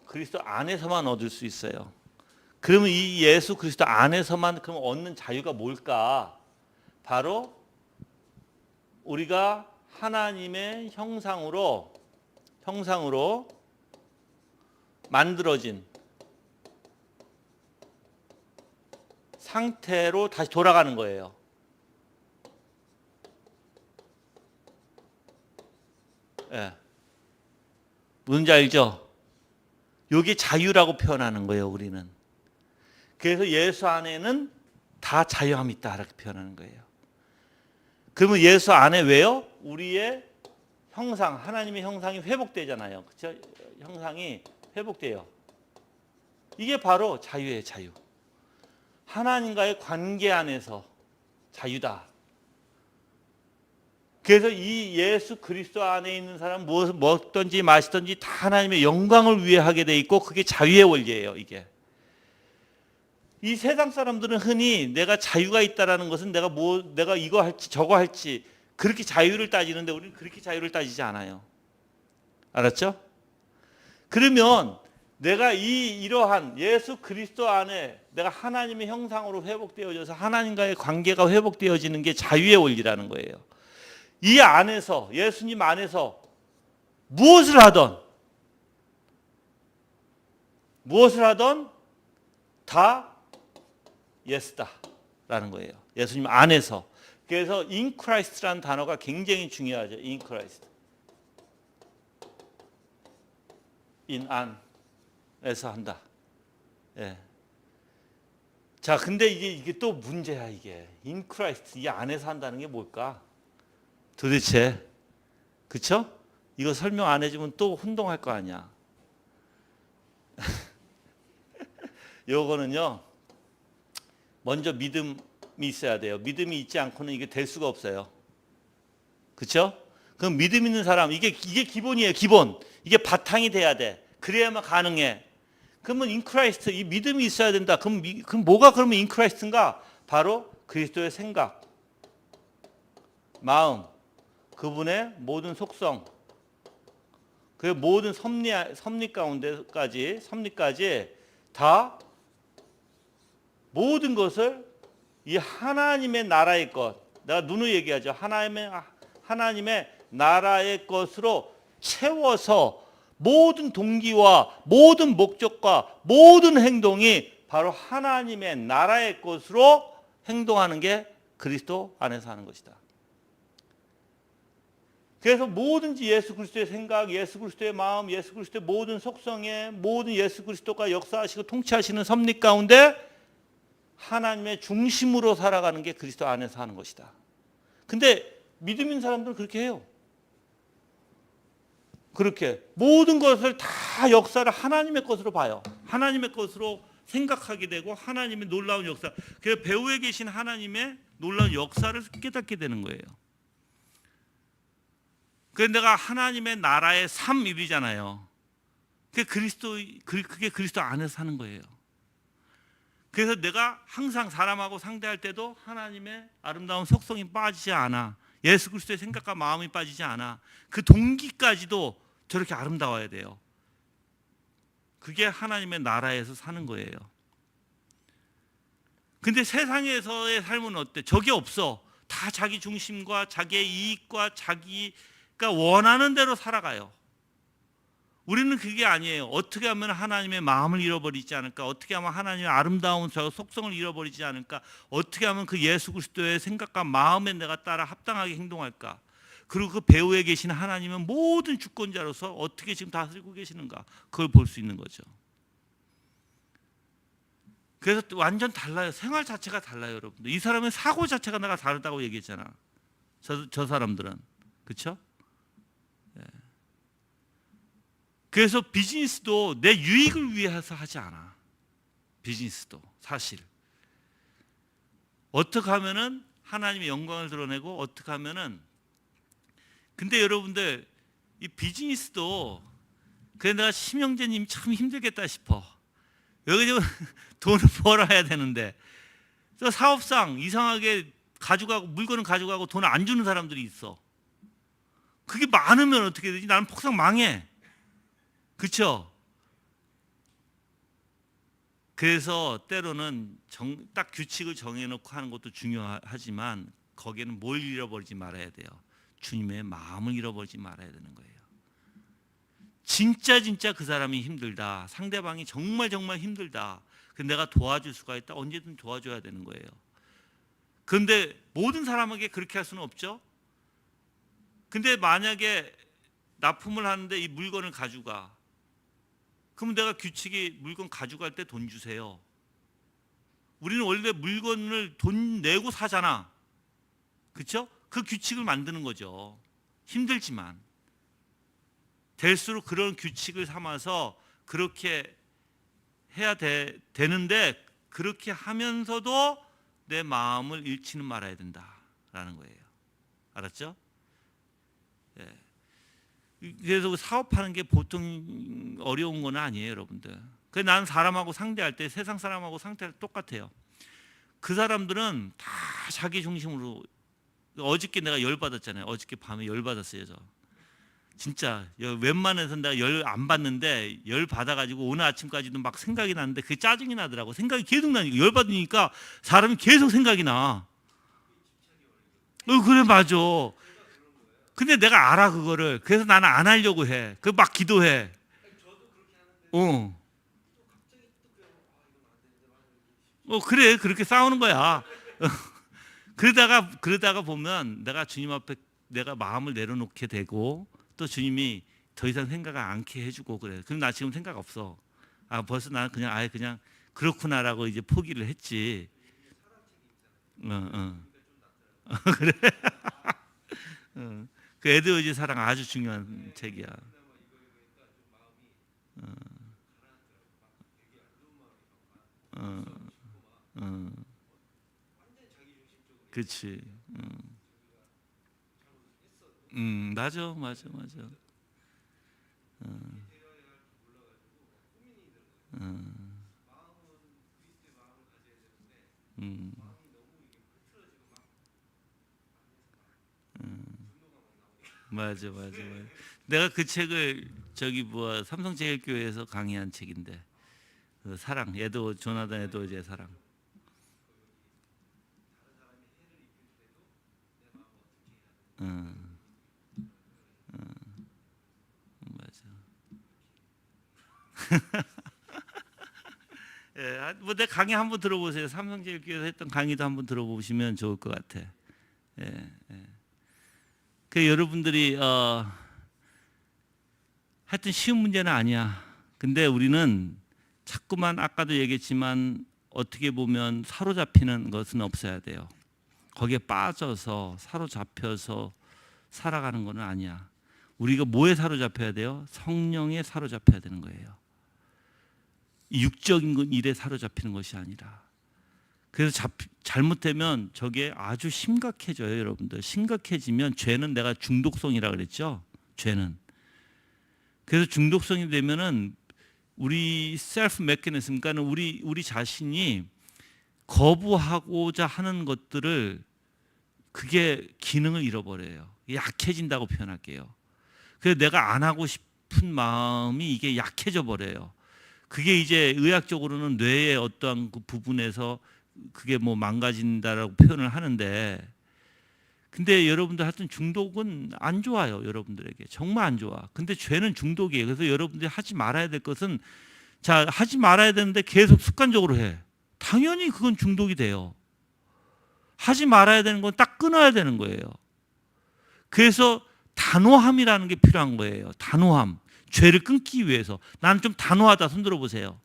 A: 그리스도 안에서만 얻을 수 있어요. 그러면 이 예수 그리스도 안에서만 그럼 얻는 자유가 뭘까? 바로 우리가 하나님의 형상으로 만들어진 상태로 다시 돌아가는 거예요. 예. 뭔지 알죠? 이게 자유라고 표현하는 거예요, 우리는. 그래서 예수 안에는 다 자유함이 있다 이렇게 표현하는 거예요. 그러면 예수 안에 왜요? 우리의 형상, 하나님의 형상이 회복되잖아요. 그렇죠? 형상이 회복돼요. 이게 바로 자유예요, 자유. 하나님과의 관계 안에서 자유다. 그래서 이 예수 그리스도 안에 있는 사람 무엇을 먹든지 마시든지 다 하나님의 영광을 위해 하게 돼 있고 그게 자유의 원리예요. 이게. 이 세상 사람들은 흔히 내가 자유가 있다라는 것은 내가 이거 할지 저거 할지 그렇게 자유를 따지는데 우리는 그렇게 자유를 따지지 않아요. 알았죠? 그러면 내가 이러한 예수 그리스도 안에 내가 하나님의 형상으로 회복되어져서 하나님과의 관계가 회복되어지는 게 자유의 원리라는 거예요. 이 안에서 예수님 안에서 무엇을 하던 다 예스다 라는 거예요. 예수님 안에서. 그래서 in Christ라는 단어가 굉장히 중요하죠. in Christ. in 안에서 한다. 예. 자, 근데 이게 또 문제야, 이게. in Christ, 이 안에서 한다는 게 뭘까? 도대체. 그쵸? 이거 설명 안 해주면 또 혼동할 거 아니야. 요거는요, 먼저 믿음이 있어야 돼요. 믿음이 있지 않고는 이게 될 수가 없어요. 그쵸? 그럼 믿음 있는 사람, 이게 기본이에요, 기본. 이게 바탕이 돼야 돼. 그래야만 가능해. 그러면 인크라이스트, 이 믿음이 있어야 된다. 그럼 뭐가 그러면 인크라이스트인가? 바로 그리스도의 생각, 마음, 그분의 모든 속성, 그 모든 섭리 가운데까지, 섭리까지 다 모든 것을 이 하나님의 나라의 것, 내가 누누이 얘기하죠. 하나님의 나라의 것으로 채워서 모든 동기와 모든 목적과 모든 행동이 바로 하나님의 나라의 것으로 행동하는 게 그리스도 안에서 하는 것이다. 그래서 뭐든지 예수 그리스도의 생각, 예수 그리스도의 마음, 예수 그리스도의 모든 속성에 모든 예수 그리스도가 역사하시고 통치하시는 섭리 가운데 하나님의 중심으로 살아가는 게 그리스도 안에서 하는 것이다. 근데 믿음 있는 사람들은 그렇게 해요. 그렇게 모든 것을 다 역사를 하나님의 것으로 봐요. 하나님의 것으로 생각하게 되고 하나님의 놀라운 역사, 그래서 배후에 계신 하나님의 놀라운 역사를 깨닫게 되는 거예요. 그래서 내가 하나님의 나라의 삶이잖아요. 그게 그리스도 안에서 사는 거예요. 그래서 내가 항상 사람하고 상대할 때도 하나님의 아름다운 속성이 빠지지 않아. 예수 그리스도의 생각과 마음이 빠지지 않아. 그 동기까지도 저렇게 아름다워야 돼요. 그게 하나님의 나라에서 사는 거예요. 근데 세상에서의 삶은 어때? 저게 없어. 다 자기 중심과 자기의 이익과 자기가 원하는 대로 살아가요. 우리는 그게 아니에요. 어떻게 하면 하나님의 마음을 잃어버리지 않을까? 어떻게 하면 하나님의 아름다운 저 속성을 잃어버리지 않을까? 어떻게 하면 그 예수 그리스도의 생각과 마음에 내가 따라 합당하게 행동할까? 그리고 그 배후에 계신 하나님은 모든 주권자로서 어떻게 지금 다스리고 계시는가? 그걸 볼 수 있는 거죠. 그래서 완전 달라요. 생활 자체가 달라요, 여러분들. 이 사람의 사고 자체가 내가 다르다고 얘기했잖아. 저 사람들은. 그렇죠? 그래서 비즈니스도 내 유익을 위해서 하지 않아. 비즈니스도 사실 어떻게 하면은 하나님의 영광을 드러내고 어떻게 하면은, 근데 여러분들 이 비즈니스도 그래 내가 심영재님 참 힘들겠다 싶어. 여기 좀 돈을 벌어야 되는데 저 사업상 이상하게 가져가고 물건을 가져가고 돈을 안 주는 사람들이 있어. 그게 많으면 어떻게 되지? 나는 폭삭 망해. 그렇죠? 그래서 때로는 딱 규칙을 정해놓고 하는 것도 중요하지만 거기에는 뭘 잃어버리지 말아야 돼요. 주님의 마음을 잃어버리지 말아야 되는 거예요. 진짜 그 사람이 힘들다. 상대방이 정말 힘들다. 근데 내가 도와줄 수가 있다. 언제든 도와줘야 되는 거예요. 그런데 모든 사람에게 그렇게 할 수는 없죠. 근데 만약에 납품을 하는데 이 물건을 가져가. 그럼 내가 규칙이 물건 가져갈 때 돈 주세요. 우리는 원래 물건을 돈 내고 사잖아. 그렇죠? 그 규칙을 만드는 거죠. 힘들지만 될수록 그런 규칙을 삼아서 그렇게 해야 되는데 그렇게 하면서도 내 마음을 잃지는 말아야 된다라는 거예요. 알았죠? 예. 그래서 사업하는 게 보통 어려운 건 아니에요, 여러분들. 그래서 나는 사람하고 상대할 때 세상 사람하고 상대할 때 똑같아요. 그 사람들은 다 자기 중심으로. 어저께 내가 열 받았잖아요. 어저께 밤에 열 받았어요, 저. 진짜 웬만해서 내가 열 안 받는데 열 받아가지고 오늘 아침까지도 막 생각이 나는데 그게 짜증이 나더라고. 생각이 계속 나니까 열 받으니까 사람이 계속 생각이 나. 그래 맞아. 근데 내가 알아 그거를. 그래서 나는 안 하려고 해. 그 막 기도해. 어. 그래 그렇게 싸우는 거야. 그러다가 보면 내가 주님 앞에 내가 마음을 내려놓게 되고 또 주님이 더 이상 생각을 않게 해주고 그래. 그럼 나 지금 생각 없어. 벌써 나는 그냥 아예 그냥 그렇구나라고 이제 포기를 했지. 그래. 그 에드워즈 사랑 아주 중요한 책이야. 어, 어, 그렇지. 맞아, 맞아, 맞아. 음, 맞아, 맞아, 맞아. 내가 그 책을 삼성제일교회에서 강의한 책인데, 그 사랑, 조나단 에드워즈의 사랑. 음, 맞아. 예, 내 강의 한번 들어보세요. 삼성제일교회에서 했던 강의도 한번 들어보시면 좋을 것 같아. 예, 예. 그 여러분들이 하여튼 쉬운 문제는 아니야. 근데 우리는 자꾸만 아까도 얘기했지만 어떻게 보면 사로잡히는 것은 없어야 돼요. 거기에 빠져서 사로잡혀서 살아가는 것은 아니야. 우리가 뭐에 사로잡혀야 돼요? 성령에 사로잡혀야 되는 거예요. 육적인 일에 사로잡히는 것이 아니라. 그래서 잘못되면 저게 아주 심각해져요, 여러분들. 심각해지면 죄는 내가 중독성이라 그랬죠. 죄는. 그래서 중독성이 되면은 우리 셀프 메커니즘, 그러니까 우리 자신이 거부하고자 하는 것들을 그게 기능을 잃어버려요. 약해진다고 표현할게요. 그래서 내가 안 하고 싶은 마음이 이게 약해져 버려요. 그게 이제 의학적으로는 뇌의 어떠한 그 부분에서 그게 뭐 망가진다라고 표현을 하는데, 근데 여러분들 하여튼 중독은 안 좋아요. 여러분들에게 정말 안 좋아. 근데 죄는 중독이에요. 그래서 여러분들이 하지 말아야 될 것은, 자, 하지 말아야 되는데 계속 습관적으로 해. 당연히 그건 중독이 돼요. 하지 말아야 되는 건 딱 끊어야 되는 거예요. 그래서 단호함이라는 게 필요한 거예요. 단호함. 죄를 끊기 위해서. 나는 좀 단호하다. 손 들어보세요.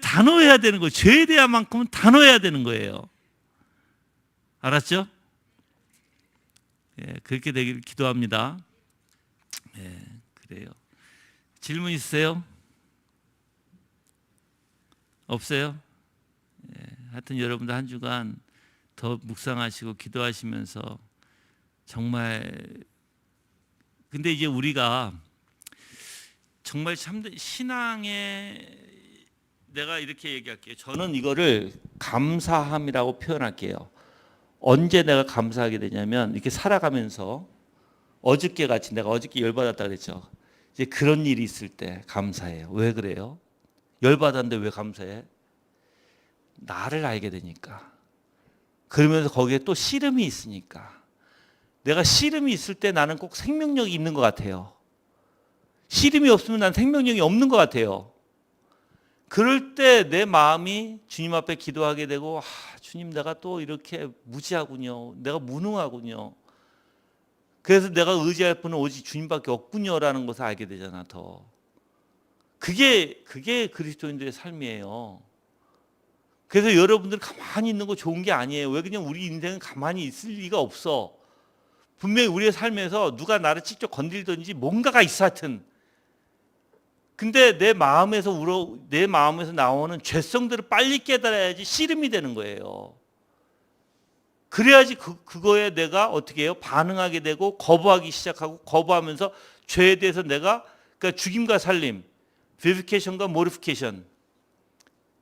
A: 단호해야 되는 거예요. 죄에 대한 만큼은 단호해야 되는 거예요. 알았죠? 예, 그렇게 되기를 기도합니다. 예, 그래요. 질문 있으세요? 없어요? 예, 하여튼 여러분들 한 주간 더 묵상하시고 기도하시면서 정말, 근데 이제 우리가 정말 참된 신앙의, 내가 이렇게 얘기할게요. 저는 이거를 감사함이라고 표현할게요. 언제 내가 감사하게 되냐면 이렇게 살아가면서 어저께 같이, 내가 어저께 열받았다 그랬죠. 이제 그런 일이 있을 때 감사해요. 왜 그래요? 열받았는데 왜 감사해? 나를 알게 되니까. 그러면서 거기에 또 씨름이 있으니까. 내가 씨름이 있을 때 나는 꼭 생명력이 있는 것 같아요. 씨름이 없으면 난 생명력이 없는 것 같아요. 그럴 때 내 마음이 주님 앞에 기도하게 되고, 주님, 내가 또 이렇게 무지하군요. 내가 무능하군요. 그래서 내가 의지할 분은 오직 주님밖에 없군요라는 것을 알게 되잖아. 더 그게 그리스도인들의 삶이에요. 그래서 여러분들 가만히 있는 거 좋은 게 아니에요. 왜 그냥 우리 인생은 가만히 있을 리가 없어. 분명히 우리의 삶에서 누가 나를 직접 건들든지 뭔가가 있어. 하여튼 근데 내 마음에서 나오는 죄성들을 빨리 깨달아야지 씨름이 되는 거예요. 그래야지 그거에 내가 어떻게 해요? 반응하게 되고 거부하기 시작하고, 거부하면서 죄에 대해서 내가, 그러니까 죽임과 살림, vivification과 mortification.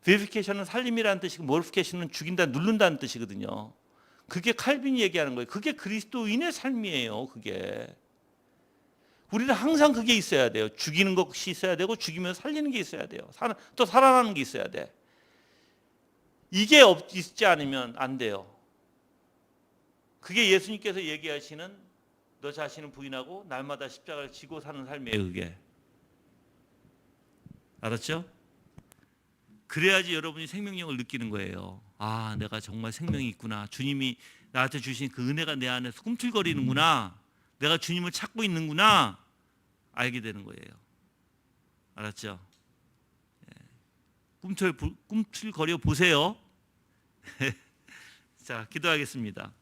A: vivification은 살림이라는 뜻이고 mortification은 죽인다, 누른다는 뜻이거든요. 그게 칼빈이 얘기하는 거예요. 그게 그리스도인의 삶이에요. 그게. 우리는 항상 그게 있어야 돼요. 죽이는 것이 있어야 되고, 죽이면서 살리는 게 있어야 돼요. 또 살아나는 게 있어야 돼. 이게 있지 않으면 안 돼요. 그게 예수님께서 얘기하시는 너 자신을 부인하고 날마다 십자가를 지고 사는 삶이에요. 그게. 알았죠? 그래야지 여러분이 생명력을 느끼는 거예요. 아, 내가 정말 생명이 있구나. 주님이 나한테 주신 그 은혜가 내 안에서 꿈틀거리는구나. 내가 주님을 찾고 있는구나. 알게 되는 거예요. 알았죠? 꿈틀거려 보세요. 자, 기도하겠습니다.